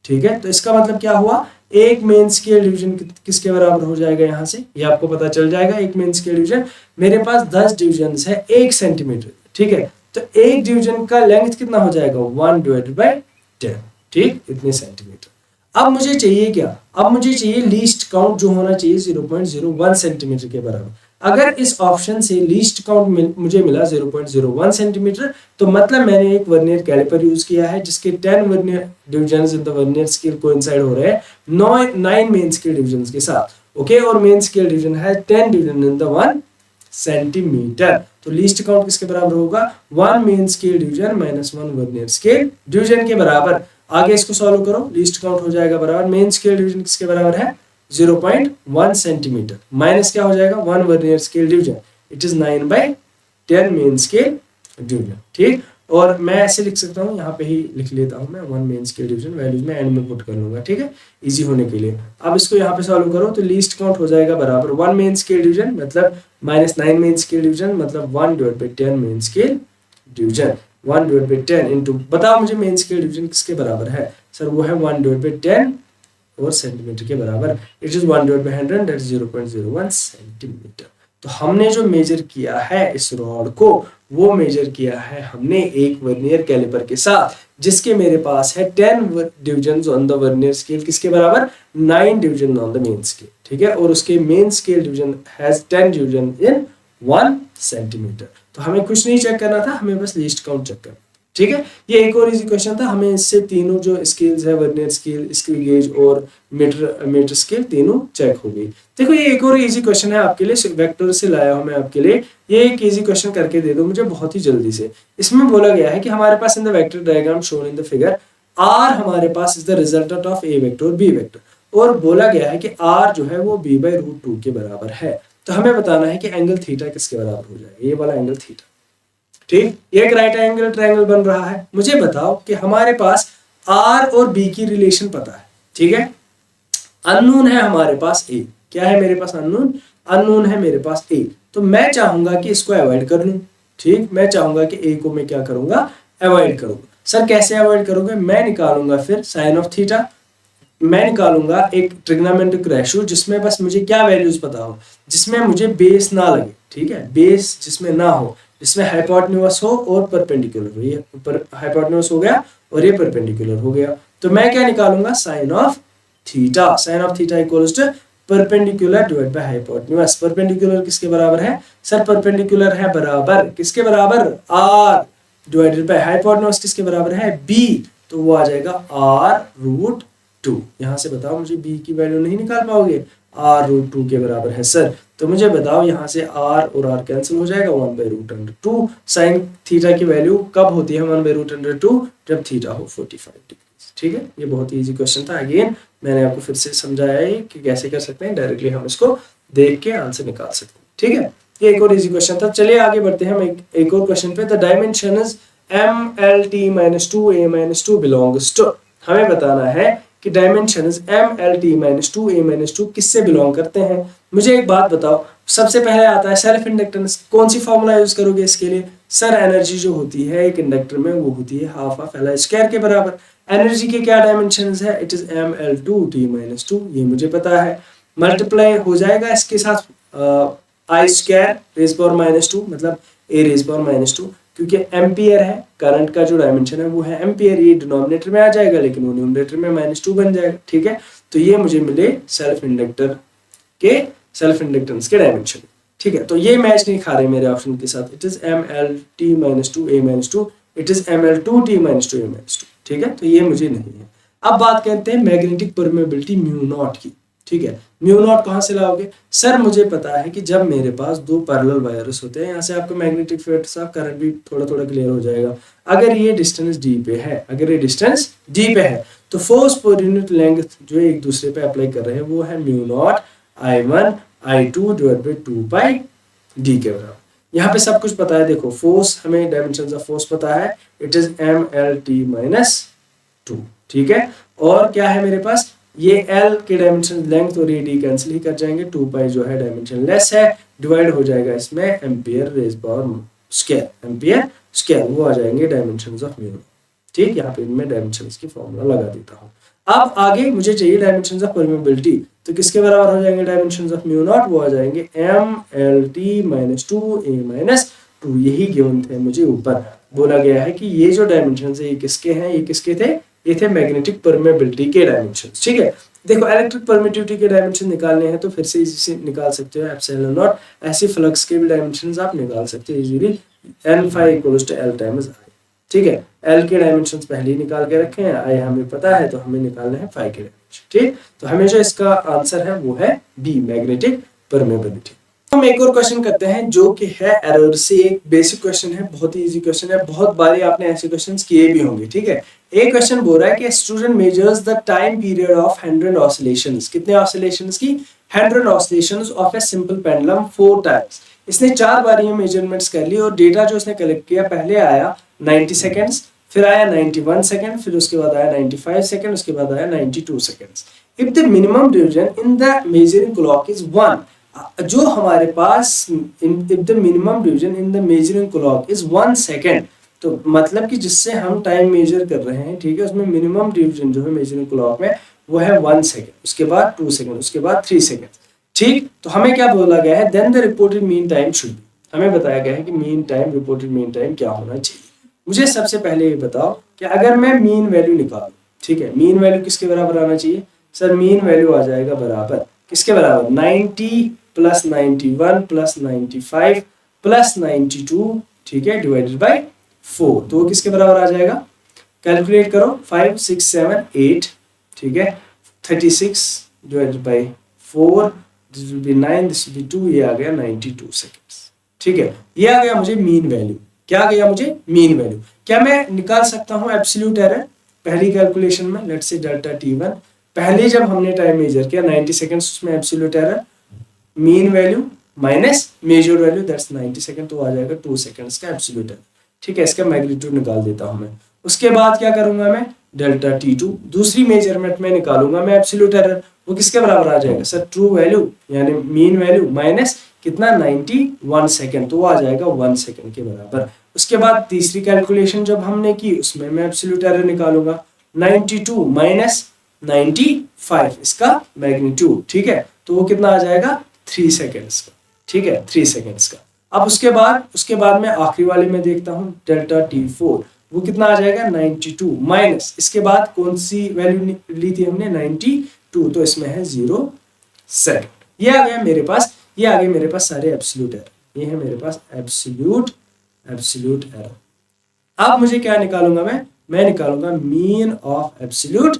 ठीक है, तो इसका मतलब क्या हुआ? एक मेन स्केल डिवीजन किसके बराबर हो जाएगा? यहाँ से ये आपको पता चल जाएगा। एक मेन स्केल डिवीजन, मेरे पास 10 डिविजन्स है 1 सेंटीमीटर। ठीक है, तो एक डिवीजन का लेंथ कितना हो जाएगा? 1 डिवाइडेड बाय 10। ठीक, इतने सेंटीमीटर। अब मुझे चाहिए क्या? अब मुझे चाहिए लीस्ट काउंट जो होना चाहिए 0.01 सेंटीमीटर के बराबर। अगर इस ऑप्शन से लीस्ट काउंट मुझे मिला 0.01 सेंटीमीटर, तो मतलब मैंने एक वर्नियर कैलिपर यूज किया है जिसके 10 vernier divisions in the vernier scale coincide हो रहे हैं 9 मेन स्केल डिविजन्स के साथ। ओके, और मेन स्केल डिवीजन है 10 डिविजन इन द 1 सेंटीमीटर। तो लीस्ट काउंट किसके बराबर होगा? 1 main scale division minus 1 vernier scale division के बराबर। आगे इसको सॉल्व करो, लीस्ट काउंट हो जाएगा बराबर मेन स्केल डिवीजन किसके बराबर है? 0.1 सेंटीमीटर माइनस क्या हो जाएगा? 1 vernier scale division, it is 9/10 main scale division. ठीक, और मैं ऐसे लिख सकता हूँ, यहाँ पे ही लिख लेता हूँ मैं 1 मेन स्केल डिवीजन, वैल्यूज में एंड में पुट कर लूंगा। ठीक है, इजी होने के लिए। अब इसको यहाँ पे सॉल्व करो तो लीस्ट काउंट हो जाएगा बराबर 1 मेन स्केल डिवीजन मतलब -9 मेन स्केल डिवीजन मतलब 1 divide by 10 main scale division. 1 divide by 10 into, बताओ मुझे मेन स्केल डिवीजन किसके बराबर है? सर वो है 1 डिवाइड बाय 10 और सेंटीमीटर के बराबर। It is 1 divide by 100, that is 0.01 centimetre. तो हमने जो मेजर किया है इस रॉड को, वो मेजर किया है हमने एक वर्नियर कैलिपर के साथ, जिसके मेरे पास है 10 divisions on the vernier scale किसके बराबर? 9 division on the main scale. ठीक है, और उसके main scale division has 10 division in 1 centimetre. तो हमें कुछ नहीं चेक करना था, हमें बस लीस्ट काउंट चेक करना। ठीक है, ये एक और इजी क्वेश्चन था, हमें इससे तीनों जो स्केल्स है, वर्नियर स्केल, स्क्रू गेज और मीटर स्केल, तीनों चेक हो गई। देखो ये एक और इजी क्वेश्चन है आपके लिए, वेक्टर से लाया हूं मैं आपके लिए। ये एक इजी क्वेश्चन करके दे दो मुझे बहुत ही जल्दी से। इसमें बोला गया है कि हमारे पास in the vector diagram shown in the figure are हमारे पास is the resultant of A vector और बी वेक्टर, और बोला गया है कि आर जो है वो b/√2 के बराबर है। तो हमें बताना है कि एंगल थीटा किसके बराबर हो जाएगा, ये वाला एंगल थीटा। ठीक, ये एक राइट एंगल ट्रायंगल बन रहा है। मुझे बताओ कि हमारे पास आर और बी की रिलेशन पता है, ठीक है, अननोन है हमारे पास ए। क्या है मेरे पास अननोन? अननोन है मेरे पास ए। तो मैं चाहूंगा कि इसको अवॉइड कर लूं। ठीक, मैं चाहूंगा कि ए को मैं क्या करूंगा, अवॉइड करूंगा। सर कैसे अवॉइड करोगे? मैं निकालूंगा फिर साइन ऑफ थीटा, मैं निकालूंगा एक ट्रिग्नोमेट्रिक रेशियो जिसमें बस मुझे क्या वैल्यूज पता हो, जिसमें मुझे बेस ना लगे। ठीक है, बेस जिसमें ना हो, जिसमें हाइपोटेन्यूज हो और परपेंडिकुलर हो। ये हाइपोटेन्यूज हो गया और ये परपेंडिकुलर हो गया। तो मैं क्या निकालूंगा, sine of theta. Sine of theta equals to perpendicular divide by hypotenuse. Perpendicular किसके बराबर है? सर परपेंडिकुलर है बराबर किसके बराबर, आर डिवाइडेड बाय हाइपोटेन्यूज किसके बराबर है, बी। तो वो आ जाएगा r√2। यहां से बताओ मुझे b की वैल्यू नहीं निकाल पाओगे, r√2 के बराबर है सर। तो मुझे बताओ यहाँ से r और r कैंसिल हो जाएगा, 1/√2। साइन थीटा की वैल्यू कब होती है 1/√2? जब थीटा हो 45 डिग्री। ठीक है, ये बहुत ही इजी क्वेश्चन था। अगेन मैंने आपको फिर से समझाया है कि कैसे कर सकते हैं, डायरेक्टली हम इसको देख के आंसर निकाल सकते हैं। ठीक है, ये एक और इजी क्वेश्चन था। चलिए आगे बढ़ते हैं हम एक और क्वेश्चन पे। The dimension is MLT-2A-2 belongs to. हमें बताना है कि डायमेंशन MLT-2A-2 किससे बिलोंग करते हैं। मुझे एक बात बताओ, सबसे पहले आता है सेल्फ इंडक्टेंस। कौन सी फॉर्मूला यूज करोगे इसके लिए? सर एनर्जी जो होती है एक इंडक्टर में वो होती है ½ ऑफ L² के बराबर। एनर्जी के क्या डायमेंशंस है? इट इज ML2T-2, ये मुझे पता है। मल्टीप्लाई हो जाएगा इसके साथ I²⁻², मतलब A⁻², क्योंकि एम्पियर है, करंट का जो डायमेंशन है वो है एम्पियर। ये डिनोमिनेटर में आ जाएगा लेकिन वो न्यूमरेटर में -2 बन जाएगा। ठीक है, तो ये मुझे मिले सेल्फ इंडक्टेंस के डायमेंशन। ठीक है, तो ये मैच नहीं खा रहे मेरे ऑप्शन के साथ। It is MLT-2A-2, it is ML2T-2A-2। ठीक है, तो ये मुझे नहीं है। अब बात करते हैं मैग्नेटिक परमेबिलिटी μ0 की। ठीक है, μ0 कहां से लाओगे? सर मुझे पता है कि जब मेरे पास दो पैरेलल वायर्स होते हैं, यहाँ से आपको मैग्नेटिक फील्ड सा करंट भी थोड़ा थोड़ा क्लियर हो जाएगा। अगर ये डिस्टेंस d पे है, तो फोर्स पर यूनिट लेंथ जो एक दूसरे पे अप्लाई कर रहे हैं वो है μ0 I1 I2 divide by 2πd के बराबर। यहाँ पे सब कुछ पता है। देखो फोर्स, हमें डायमेंशन ऑफ फोर्स पता है, इट इज MLT-2। ठीक है, और क्या है मेरे पास, ये L के डायमेंशन लेंथ और ये D कैंसिल ही कर जाएंगे, 2π जो है डायमेंशन लेस है, डिवाइड हो जाएगा इसमें एम्पियर², वो आ जाएंगे डायमेंशंस ऑफ μ0। ठीक, यहाँ पे मैं डायमेंशंस की फॉर्मूला लगा देता हूँ। अब आगे मुझे चाहिए डायमेंशंस ऑफ परमेबिलिटी, तो किसके बराबर हो जाएंगे डायमेंशंस ऑफ μ0? वो आ जाएंगे MLT-2A-2। यही गिवन थे मुझे ऊपर। बोला गया है कि ये जो डायमेंशंस है ये किसके हैं, ये किसके थे? ये थे मैग्नेटिक परमेबिलिटी के डायमेंशंस। ठीक है, देखो इलेक्ट्रिक परमिटिविटी के डायमेंशन निकालने हैं तो फिर से इजी निकाल सकते हो, एप्सिलॉन0। ऐसे फ्लक्स के भी डायमेंशंस आप निकाल सकते हो easily, N∅ = L times I। ठीक है, L के डायमेंशंस पहले ही निकाल के रखे हैं, I हमें पता है, तो हमें निकालने हैं phi के डायमेंशन। ठीक, तो हमें जो इसका आंसर है वो है B, मैग्नेटिक परमेबिलिटी। हम एक और क्वेश्चन करते हैं जो कि है एरर से। एक बेसिक क्वेश्चन है, बहुत ही इजी क्वेश्चन है, बहुत बारी आपने ऐसे क्वेश्चंस किए भी होंगे। ठीक है, एक क्वेश्चन बोल रहा है कि student measures the time period of 100 oscillations. कितने ऑसिलेशंस की? 100 oscillations of a simple pendulum 4 times. इसने 4 बार ये मेजरमेंट्स कर ली और डेटा जो इसने कलेक्ट किया, पहले आया 90 सेकंड्स, फिर आया 91 सेकंड, फिर उसके बाद आया 95 सेकंड, उसके बाद आया 92 seconds. If the minimum duration in the measuring clock is 1, जो हमारे पास if the minimum duration in the measuring clock is 1 second, तो मतलब कि जिससे हम टाइम मेजर कर रहे हैं, ठीक है, उसमें मिनिमम ड्यूरेशन जो है मेजरिंग क्लॉक में वो है 1 सेकंड, उसके बाद 2 सेकंड, उसके बाद 3 सेकंड। ठीक, तो हमें क्या बोला गया है, then the reported mean time should be. हमें बताया गया है कि mean time, reported mean time क्या होना चाहिए। मुझे सबसे पहले ये बताओ कि अगर मैं मीन वैल्यू निकालूं, ठीक है, मीन वैल्यू किसके बराबर आना चाहिए? सर मीन वैल्यू आ जाएगा बराबर किसके बराबर 90 प्लस 91 प्लस 95 प्लस 92, ठीक है, डिवाइडेड बाय 4, तो वो किसके बराबर आ जाएगा, कैलकुलेट करो, 5 6 7 8, ठीक है, 36 divided by 4, this will be 9, this will be 2, ये आ गया 92 सेकेंड्स, ठीक है। ये आ गया मुझे मीन वैल्यू। क्या आ गया मुझे, मीन वैल्यू। क्या मैं निकाल सकता हूं एब्सोल्यूट एरर पहली कैलकुलेशन में, लेट्स से डेल्टा t1, पहले जब हमने टाइम मेजर किया 90 सेकंड्स, उसमें absolute error mean value minus measure value, that's 90 second, तो आ जाएगा 2 सेकंड्स का एब्सोल्यूट एरर, ठीक है। इसका मैग्नीट्यूड निकाल देता हूं मैं। उसके बाद क्या करूंगा मैं, डेल्टा t2 दूसरी मेजरमेंट में निकालूंगा मैं एब्सोल्यूट एरर, वो किसके बराबर आ जाएगा सर, ट्रू वैल्यू यानी मीन वैल्यू माइनस कितना 91 सेकंड, तो वो आ जाएगा 1 सेकंड के बराबर। उसके बाद तीसरी कैलकुलेशन जब हमने की, उसमें मैं एब्सोल्यूट एरर निकालूंगा, 92 माइनस 95 इसका मैग्नीट्यूड, ठीक है, तो वो कितना आ जाएगा 3 सेकंड्स का, ठीक है, 3 सेकंड्स का। अब उसके बाद मैं आखिरी वाले में देखता हूं डेल्टा t4, वो कितना आ जाएगा 92 माइनस, इसके बाद कौन सी वैल्यू ली थी हमने 92, तो इसमें है 0 सेकंड। ये आ गया मेरे पास, ये आ गए मेरे पास सारे एब्सोल्यूट एरर, ये है मेरे पास एब्सोल्यूट एरर। अब मुझे क्या निकालूंगा मैं निकालूंगा मीन ऑफ एब्सोल्यूट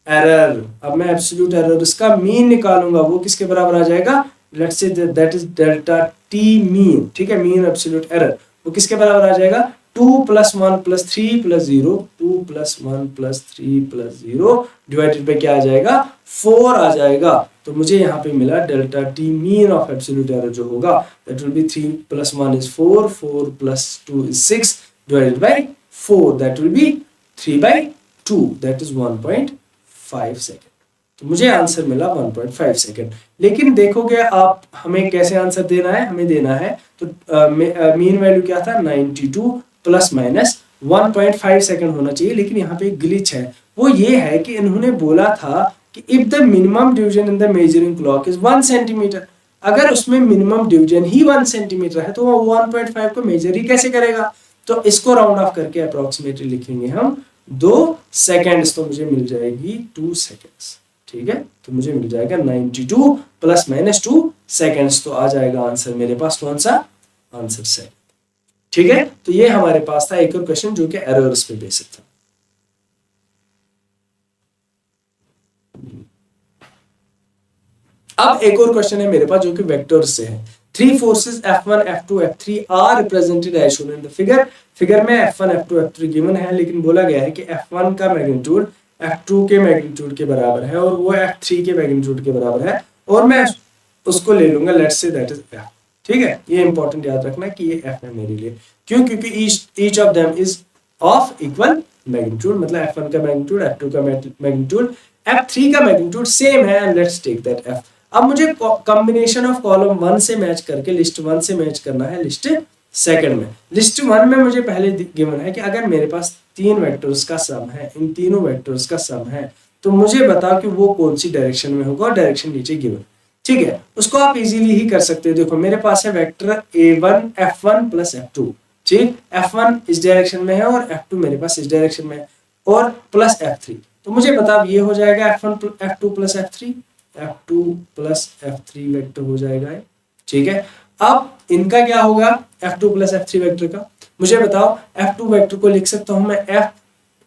एरर। अब मैं एब्सोल्यूट एरर इसका मीन निकालूंगा, वो किसके बराबर आ जाएगा, let's say that is delta t mean, ठीक है, मीन एब्सोल्यूट एरर, वो किसके बराबर आ जाएगा 2 + 1 + 3 + 0, 2 + 1 + 3 + 0 डिवाइडेड बाय क्या आ जाएगा 4 आ जाएगा। तो मुझे यहाँ पे मिला delta t mean of absolute error जो होगा that will B 3 + 1 is 4, 4 + 2 is 6 divided by 4, that will be 3/2, that is 1.5 second. तो मुझे आंसर मिला 1.5 सेकेंड। लेकिन देखोगे आप हमें कैसे आंसर देना है, हमें देना है तो मीन वैल्यू क्या था 92 प्लस माइनस 1.5 सेकेंड होना चाहिए। लेकिन यहाँ पे एक ग्लिच है, वो ये है कि इन्होंने बोला था कि if the minimum division in the measuring clock is 1 centimetre, अगर उसमें मिनिमम डिवीजन ही 1 सेंटीमीटर है तो वो 1.5 को मेजर ही कैसे करेगा। तो इसको राउंड ऑफ करके अप्रोक्सीमेटली लिखेंगे हम 2 सेकेंड्स, तो मुझे मिल जाएगी 2 सेकेंड्स, ठीक है। तो मुझे मिल जाएगा 92 प्लस माइनस 2 सेकेंड्स, तो आ जाएगा आंसर मेरे पास कौन सा, आंसर सेकंड, ठीक है। तो ये हमारे पास था एक और क्वेश्चन जो कि एरर्स पे बेस्ड था। अब एक और क्वेश्चन है मेरे पास जो कि वेक्टर्स से है। 3 forces F1, F2, F3 are represented as shown in the figure। Figure में F1, F2, F3 गिवन है, लेकिन बोला गया है कि F1 का मैग्नीट्यूड F2 के मैग्नीट्यूड के बराबर है और वो F3 के मैग्नीट्यूड के बराबर है, और मैं उसको ले लूंगा let's say that is F, ठीक है। ये इंपॉर्टेंट याद रखना कि ये F है मेरे लिए, क्यों, क्योंकि each of them is of equal magnitude, मतलब F1 का मैग्नीट्यूड, F2 का मैग्नीट्यूड, F3 का मैग्नीट्यूड सेम है, and let's take that F। अब मुझे कॉम्बिनेशन ऑफ कॉलम 1 से मैच करके लिस्ट 1 से मैच करना है लिस्ट सेकंड में। लिस्ट 1 में मुझे पहले गिवन है कि अगर मेरे पास 3 वेक्टर्स का सम है, इन तीनों वेक्टर्स का सम है, तो मुझे बताओ कि वो कौन सी डायरेक्शन में होगा, और डायरेक्शन नीचे गिवन, ठीक है। उसको आप इजीली ही कर सकते हो। देखो मेरे पास है vector A1 F1 plus F2, ठीक, F1 इस डायरेक्शन में है और F2 मेरे पास इस डायरेक्शन में है, और प्लस F3, तो मुझे बताओ ये हो जाएगा F1 F2 plus F3, F2 plus F3 vector हो जाएगा, ठीक है। अब इनका क्या होगा F2 प्लस F3 वेक्टर का, मुझे बताओ F2 वेक्टर को लिख सकता हूं मैं F,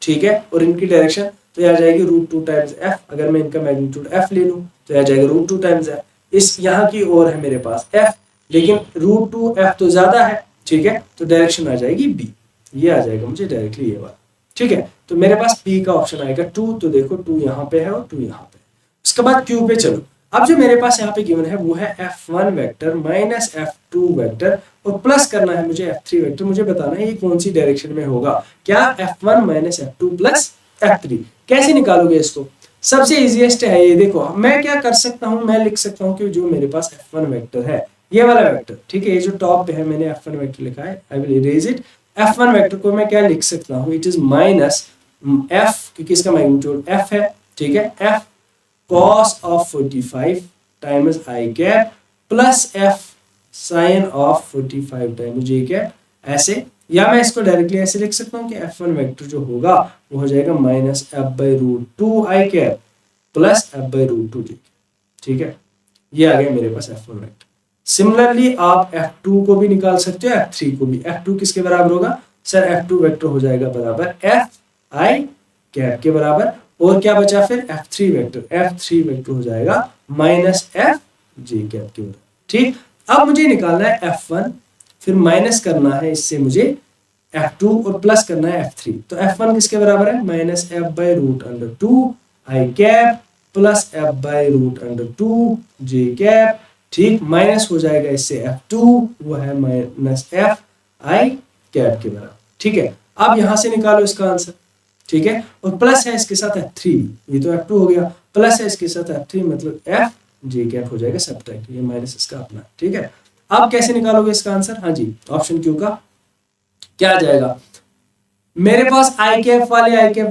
ठीक है, और इनकी डायरेक्शन तो आ जाएगी √2 टाइम्स F। अगर मैं इनका मैग्नीट्यूड F ले लूं तो आ जाएगा √2 टाइम्स F। इस यहाँ की ओर है मेरे पास F, लेकिन √2 F तो ज्यादा है, ठीक है, तो डायरेक्शन आ जाएगी B, ये आ जाएगा मुझे डायरेक्टली ये वाला, ठीक है। तो मेरे पास B का ऑप्शन आएगा 2, तो देखो 2 यहाँ पे है और 2 यहाँ पे। उसके बाद Q पे चलो। अब जो मेरे पास यहाँ पे गिवन है वो है F1 vector minus F2 vector, और प्लस करना है मुझे F3 वेक्टर। मुझे बताना है ये कौन सी डायरेक्शन में होगा, क्या F1 minus F2 plus F3। कैसे निकालोगे इसको, सबसे इजीएस्ट है ये। देखो मैं क्या कर सकता हूँ, मैं लिख सकता हूँ कि जो मेरे पास F1 वेक्टर है, ये वाला वेक्टर, ठीक है, ये जो टॉप पे है मैंने F1 वेक्टर लिखा है, I will erase it. F1 vector को मैं क्या लिख सकता हूँ, इट इज माइनस F, क्योंकि इसका मैग्नीट्यूड F है, ठीक है, F cos of 45 times I cap plus F sin of 45 times J cap, ऐसे। या मैं इसको डायरेक्टली ऐसे लिख सकता हूँ कि F1 वेक्टर जो होगा वो हो जाएगा minus F/√2 I cap plus F/√2 J, ठीक है, ये आ गया मेरे पास F1 वेक्टर। सिमिलरली आप F2 को भी निकाल सकते हो, F3 को भी। F2 किसके बराबर होगा सर? F2 वेक्टर हो जाएगा बराबर Fi कैप के बराबर, और क्या बचा फिर? F3 vector. F3 वेक्टर हो जाएगा माइनस Fj कैप के बराबर। ठीक, अब मुझे निकालना है F1, फिर माइनस करना है इससे मुझे F2 और प्लस करना है F3। तो F1 किसके बराबर है? Minus F by root under 2 i cap plus F by root under 2 J cap. ठीक, माइनस हो जाएगा इससे F2, वो है माइनस F आई कैप के बराबर। ठीक है, अब यहां से निकालो इसका आंसर। ठीक है, और प्लस है इसके साथ F3, ये तो F2 हो गया, प्लस है इसके साथ F3 मतलब F J कैप हो जाएगा सब्ट्रैक्ट, ये माइनस इसका अपना। ठीक है, अब कैसे निकालोगे इसका आंसर? हाँ जी, ऑप्शन क्यू का क्या आ जाएगा? मेरे पास आई कैप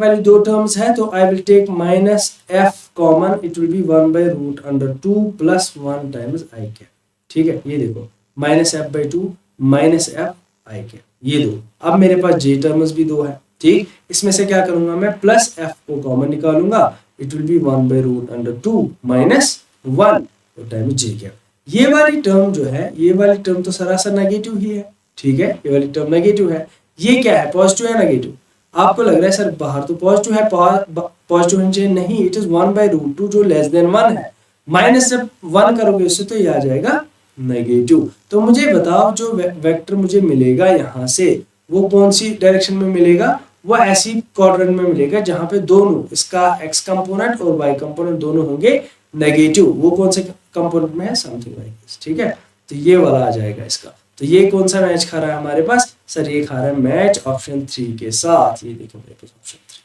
वाली दो टर्म्स है, तो I will take minus F common, it will be 1 by root under 2 plus 1 times i cap. ठीक है, ये देखो minus F by 2 minus F i cap, ये दो। अब मेरे पास J टर्म्स भी दो है। ठीक, इसमें से क्या करूंगा मैं? प्लस F को कॉमन निकालूंगा, it will be 1 by root under 2 minus 1 times J cap. ये वाली टर्म जो है, ये वाली टर्म तो सरासर नेगेटिव ही है। ठीक है, ये वाली टर्म नेगेटिव है। ये क्या है? पॉजिटिव है नेगेटिव? आपको लग रहा है सर बाहर तो पॉजिटिव है, पॉजिटिव होना चाहिए, नहीं, इट इज 1 बाई रूट 2 जो लेस देन 1 है। माइनस जब 1 करोगे उससे तो ये आ जाएगा नेगेटिव। तो मुझे बताओ जो वेक्टर मुझे मिलेगा यहाँ से, वो कौन सी डायरेक्शन में मिलेगा? वो ऐसी क्वाड्रेंट में मिलेगा जहां पे दोनों, इसका x कंपोनेंट और y कंपोनेंट दोनों होंगे नेगेटिव। वो कौन से कंपोनेंट में है? Something like this. ठीक है, तो ये वाला आ जाएगा इसका। तो ये कौन सा मैच खा रहा है हमारे पास? सर ये खा रहा है मैच ऑप्शन 3 के साथ। ये देखो मेरे पास ऑप्शन 3,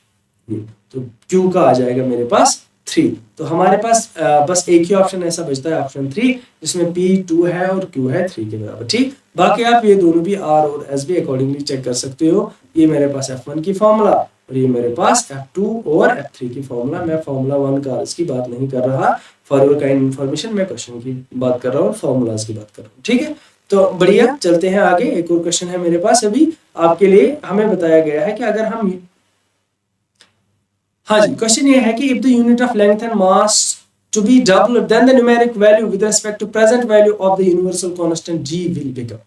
ये तो Q का आ जाएगा मेरे पास 3। तो हमारे पास बस एक ही ऑप्शन ऐसा बचता है ऑप्शन 3, जिसमें P 2 है और Q है 3 के बराबर। ठीक, बाकी आप ये दोनों भी R और S भी अकॉर्डिंगली चेक कर सकते हो। ये मेरे पास F1 की फॉर्मूला और ये मेरे पास F2 और F3 की फॉर्मूला। मैं फॉर्मूला 1 का इसकी बात नहीं कर रहा, फॉर योर काइंड इन्फॉर्मेशन मैं क्वेश्चन की बात कर रहा हूँ, फॉर्मूलाज की बात कर रहा हूँ। ठीक है, तो बढ़िया, चलते हैं आगे। एक और क्वेश्चन है मेरे पास अभी आपके लिए। हमें बताया गया है कि अगर हम, हाँ जी, क्वेश्चन ये है कि if the unit of length and mass to be double then the numeric value with respect to present value of the universal constant g will become.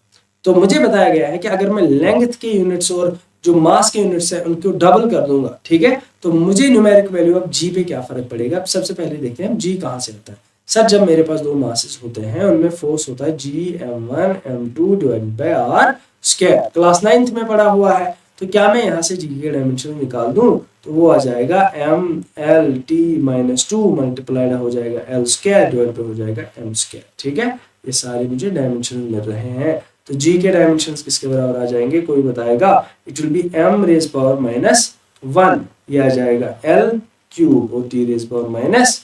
तो मुझे बताया गया है कि अगर मैं लेंथ के यूनिट्स और जो मास के यूनिट्स है उनको डबल कर दूंगा, ठीक है, तो मुझे न्यूमेरिक वैल्यू ऑफ g पे क्या फर्क पड़ेगा? अब सबसे पहले देखते हैं g कहां से आता है। सर जब मेरे पास दो मासेस होते हैं उनमें फोर्स होता है G m1 m2 divided by r square. Class 9th में पढ़ा हुआ है। तो क्या मैं यहाँ से G के डायमेंशन निकाल दूं तो वो आ जाएगा mlt माइनस 2 मल्टीप्लाइड हो जाएगा l स्क्वायर डिवाइड हो जाएगा m स्क्वायर। ठीक है, ये सारे मुझे डायमेंशन मिल रहे हैं। तो G के डायमेंशंस किसके बराबर आ जाएंगे? कोई बताएगा? It will be m raise power minus 1, ये आ जाएगा l क्यूब और t रेज पावर माइनस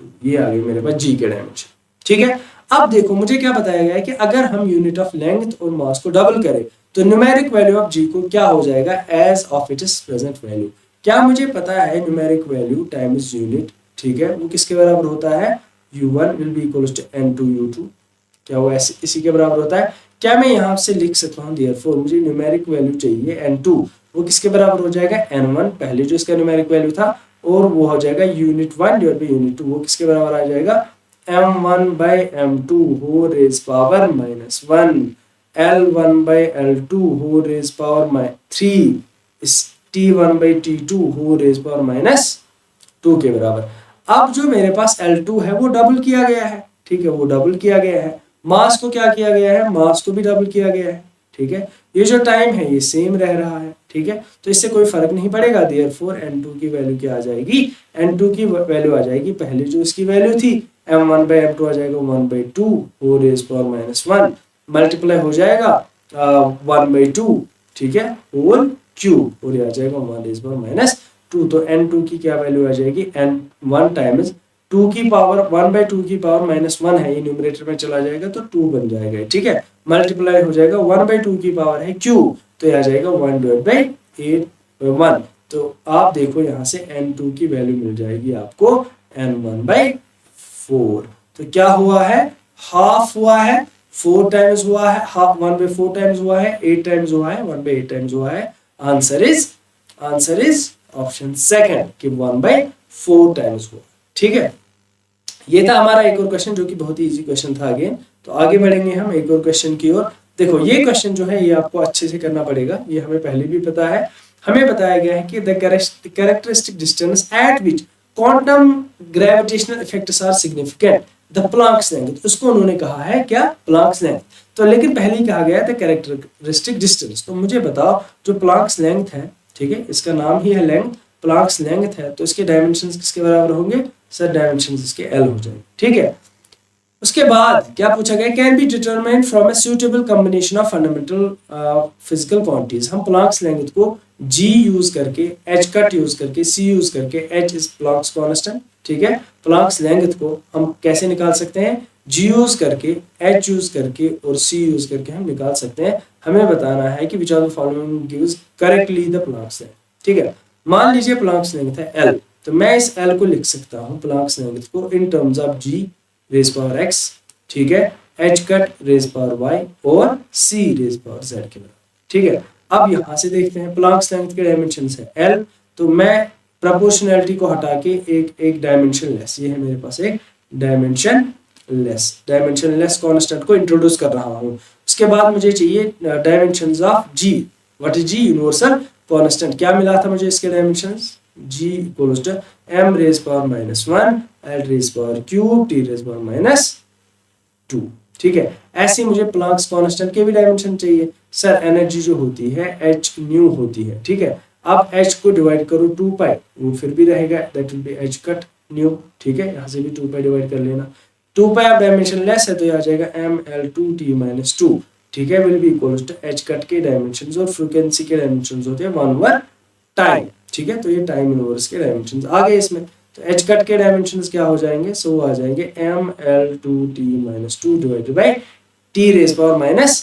2, ये आ गए मेरे पास G के डायमेंशन। ठीक है, अब देखो मुझे क्या बताया गया है कि अगर हम यूनिट ऑफ लेंथ और मास को डबल करें तो न्यूमेरिक वैल्यू ऑफ G को क्या हो जाएगा? As of its present value. क्या मुझे पता है न्यूमेरिक वैल्यू टाइम्स यूनिट, ठीक है, वो किसके बराबर होता है? U1 will be equals to N2 U2। क्या वो ऐसे इसी के बराबर होता है? क्या मैं यहाँ से लिख सकता हूँ देयरफॉर मुझे न्यूमेरिक वैल्यू चाहिए N2, वो किसके बराबर हो जाएगा? N1 पहले जो इसका न्यूमेरिक वैल्यू था, और वो हो जाएगा यूनिट 1 डिवाइड बाय यूनिट 2, वो किसके बराबर आ जाएगा? m1 by m2 whole raised power minus 1, l1 by l2 whole raised power 3 is t1 by t2 whole raised power minus 2 के बराबर। अब जो मेरे पास l2 है वो डबल किया गया है, ठीक है, वो डबल किया गया है। मास को क्या किया गया है? मास को भी डबल किया गया है। ठीक है, ये जो टाइम है ये सेम रह रहा है। ठीक है, तो इससे कोई फर्क नहीं पड़ेगा। देयरफॉर n2 की वैल्यू क्या आ जाएगी? n2 की वैल्यू आ जाएगी पहले जो इसकी वैल्यू थी m1 by m2 आ जाएगा 1 by 2 whole raise power minus 1 multiply हो जाएगा 1 by 2, ठीक है, होल क्यूब, और ये आ जाएगा 1 रेज पावर माइनस 2। तो n2 की क्या वैल्यू आ जाएगी? n1 टाइम्स 2 की पावर 1 by 2 की पावर माइनस 1 है, ये न्यूमरेटर में चला जाएगा तो 2 बन जाएगा। ठीक है, मल्टीप्लाई हो जाएगा 1 by 2 की पावर है क्यूब, तो ये आ जाएगा 1 डिवाइड बाय 8/1। तो आप देखो यहाँ से n2 की वैल्यू मिल जाएगी आपको n1 by 4। तो क्या हुआ है? हाफ हुआ है, 4 टाइम्स हुआ है, हाफ 1 by 4 टाइम्स हुआ है, 8 टाइम्स हुआ है, 1 by 8 टाइम्स हुआ है। आंसर इज ऑप्शन सेकंड कि 1 by 4 टाइम्स हुआ। ठीक है, ये था हमारा एक और क्वेश्चन जो कि बहुत ही इजी क्वेश्चन था अगेन। तो आगे बढ़ेंगे हम एक और क्वेश्चन की ओर। देखो ये क्वेश्चन जो है ये आपको अच्छे से करना पड़ेगा, ये हमें पहले भी पता है। हमें बताया गया है कि the characteristic distance at which quantum gravitational effects are significant the Planck's length, उसको उन्होंने कहा है क्या, प्लैंक्स लेंथ। तो लेकिन पहले ही कहा गया है द कैरेक्टरिस्टिक डिस्टेंस। तो मुझे बताओ जो प्लैंक्स लेंथ है, ठीक है, इसका नाम ही है लेंथ, प्लैंक्स लेंथ है, तो इसके डायमेंशंस किसके बराबर होंगे सर, डायमेंशंस इसके एल हो जाएंगे, ठीक है। उसके बाद क्या पूछा गया, can be determined from a suitable combination of fundamental physical quantities. हम प्लैंक्स लेंथ को जी यूज करके, एच कट यूज करके, सी यूज करके, एच इज प्लैंक्स कांस्टेंट, ठीक है। प्लैंक्स लेंथ को हम कैसे निकाल सकते हैं, जी यूज करके, एच यूज करके और सी यूज करके हम निकाल सकते हैं। हमें बताना है कि which of the following gives correctly the Planck's length, ठीक है। मान लीजिए प्लैंक्स लेंथ है एल, तो मैं इस एल को लिख सकता हूँ प्लैंक्स लेंथ को in terms of G raise power x, ठीक है, h cut raise power y और सी रेज पावर जेड के बराबर, ठीक है। अब यहां से देखते हैं प्लैंक्स लेंथ के डायमेंशंस है एल, तो मैं प्रोपोर्शनैलिटी को हटा के एक डायमेंशन लेस, ये है मेरे पास एक डायमेंशन लेस कांस्टेंट को इंट्रोड्यूस कर रहा हूं। उसके बाद मुझे चाहिए dimensions of G. What is G, universal constant. क्या मिला था मुझे इसके dimensions, g equals to m raised power minus 1 l raised power cube t raised power minus 2, ठीक है। ऐसे मुझे प्लैंक्स कांस्टेंट के भी डायमेंशन चाहिए सर। एनर्जी जो होती है h न्यू होती है, ठीक है। अब h को डिवाइड करो 2 पाई, वो फिर भी रहेगा, that will B h cut new, ठीक है। यहाँ से भी 2 पाई डिवाइड कर लेना, 2 पाई अब डायमेंशन लेस है तो ये आ जाएगा m l 2 t minus 2, ठीक है, will be equals to h cut के डायमेंशंस और फ्रीक्वेंसी के डायमेंशंस होते हैं 1 ओवर टाइम, ठीक है। तो ये टाइम यूनिवर्स के डायमेंशंस आ गए इसमें। तो एच कट के डायमेंशंस क्या हो जाएंगे, सो आ जाएंगे M L 2 T minus 2 divided by T raise power minus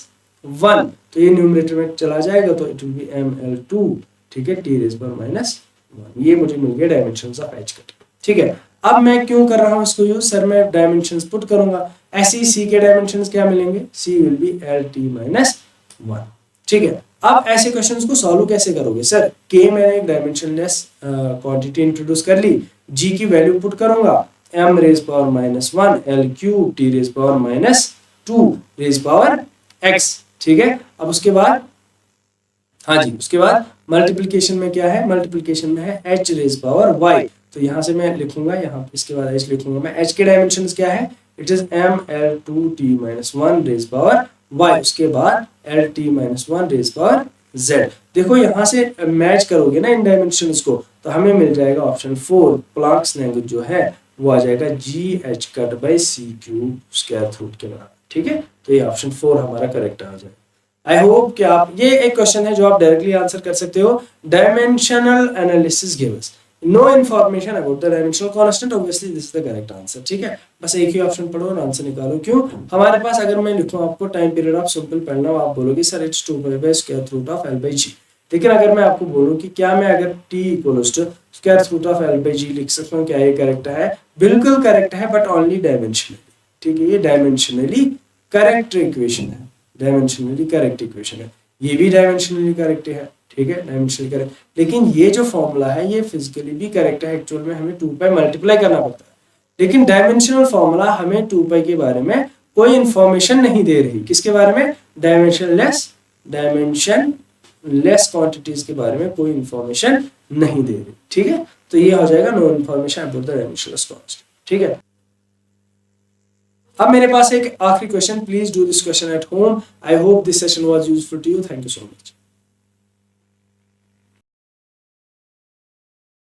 1। तो ये न्यूमरेटर में चला जाएगा तो it will be M L 2, ठीक है, टी रेज पावर माइनस 1। ये मुझे मिल गया डायमेंशंस ऑफ एच कट, ठीक है। अब मैं क्यों कर रहा हूँ इसको यूज, सर मैं डायमेंशंस पुट करूंगा। ऐसे ही सी के डायमेंशंस क्या मिलेंगे, C will be L T minus 1, ठीक है। अब ऐसे क्वेश्चंस को सॉल्व कैसे करोगे सर, के मैंने एक डायमेंशनलेस क्वांटिटी इंट्रोड्यूस कर ली, जी की वैल्यू पुट करूंगा m raise power minus 1 l cube t raise power minus 2 raise power x, ठीक है। अब उसके बाद, हाँ जी, उसके बाद मल्टीप्लिकेशन में क्या है, मल्टीप्लिकेशन में है h रेज पावर y। तो यहां से मैं लिखूंगा, यहाँ इसके बाद h लिखूंगा मैं। h के डायमेंशंस क्या है, it is m l 2 t minus 1 raise power y, उसके बाद L T minus 1 raise power z। देखो यहाँ से मैच करोगे ना इन डायमेंशंस को, तो हमें मिल जाएगा ऑप्शन 4, प्लैंक्स लेंथ जो है वो आ जाएगा G h cut by c cube square root के बराबर, ठीक है। तो ये ऑप्शन 4 हमारा करेक्ट आ जाएगा। आई होप कि आप, ये एक क्वेश्चन है जो आप डायरेक्टली आंसर कर सकते हो। Dimensional analysis gives no information about the dimensional constant, obviously this is the correct answer, ठीक है। बस एक ही ऑप्शन पढ़ो और आंसर निकालो। क्यों, हमारे पास अगर मैं लिखूं आपको टाइम पीरियड ऑफ सिंपल पढ़ना, आप बोलोगे sir it's 2 pi by square root of l by g। लेकिन अगर मैं आपको बोलूं कि क्या मैं अगर t equals to square root of l by g लिख सकता हूं, क्या ये करेक्ट है, बिल्कुल करेक्ट है, बट ओनली डायमेंशनली, ठीक है। ये डायमेंशनली करेक्ट इक्वेशन है, डायमेंशनली करेक्ट इक्वेशन है। ये भी डायमेंशनली करेक्ट है, ठीक है, डायमेंशनली करेक्ट। लेकिन ये जो फॉर्मूला है ये फिजिकली भी करेक्ट है, एक्चुअल में हमें 2 पाई मल्टीप्लाई करना पड़ता है। लेकिन डायमेंशनल फॉर्मूला हमें 2 पाई के बारे में कोई इंफॉर्मेशन नहीं दे रही। किसके बारे में, डायमेंशनलेस क्वांटिटीज के बारे में कोई इंफॉर्मेशन नहीं दे रही, ठीक है। तो ये हो जाएगा no information about the dimensionless quantity, ठीक है। अब मेरे पास एक आखिरी question, please do this question at home. I hope this session was useful to you. Thank you so much.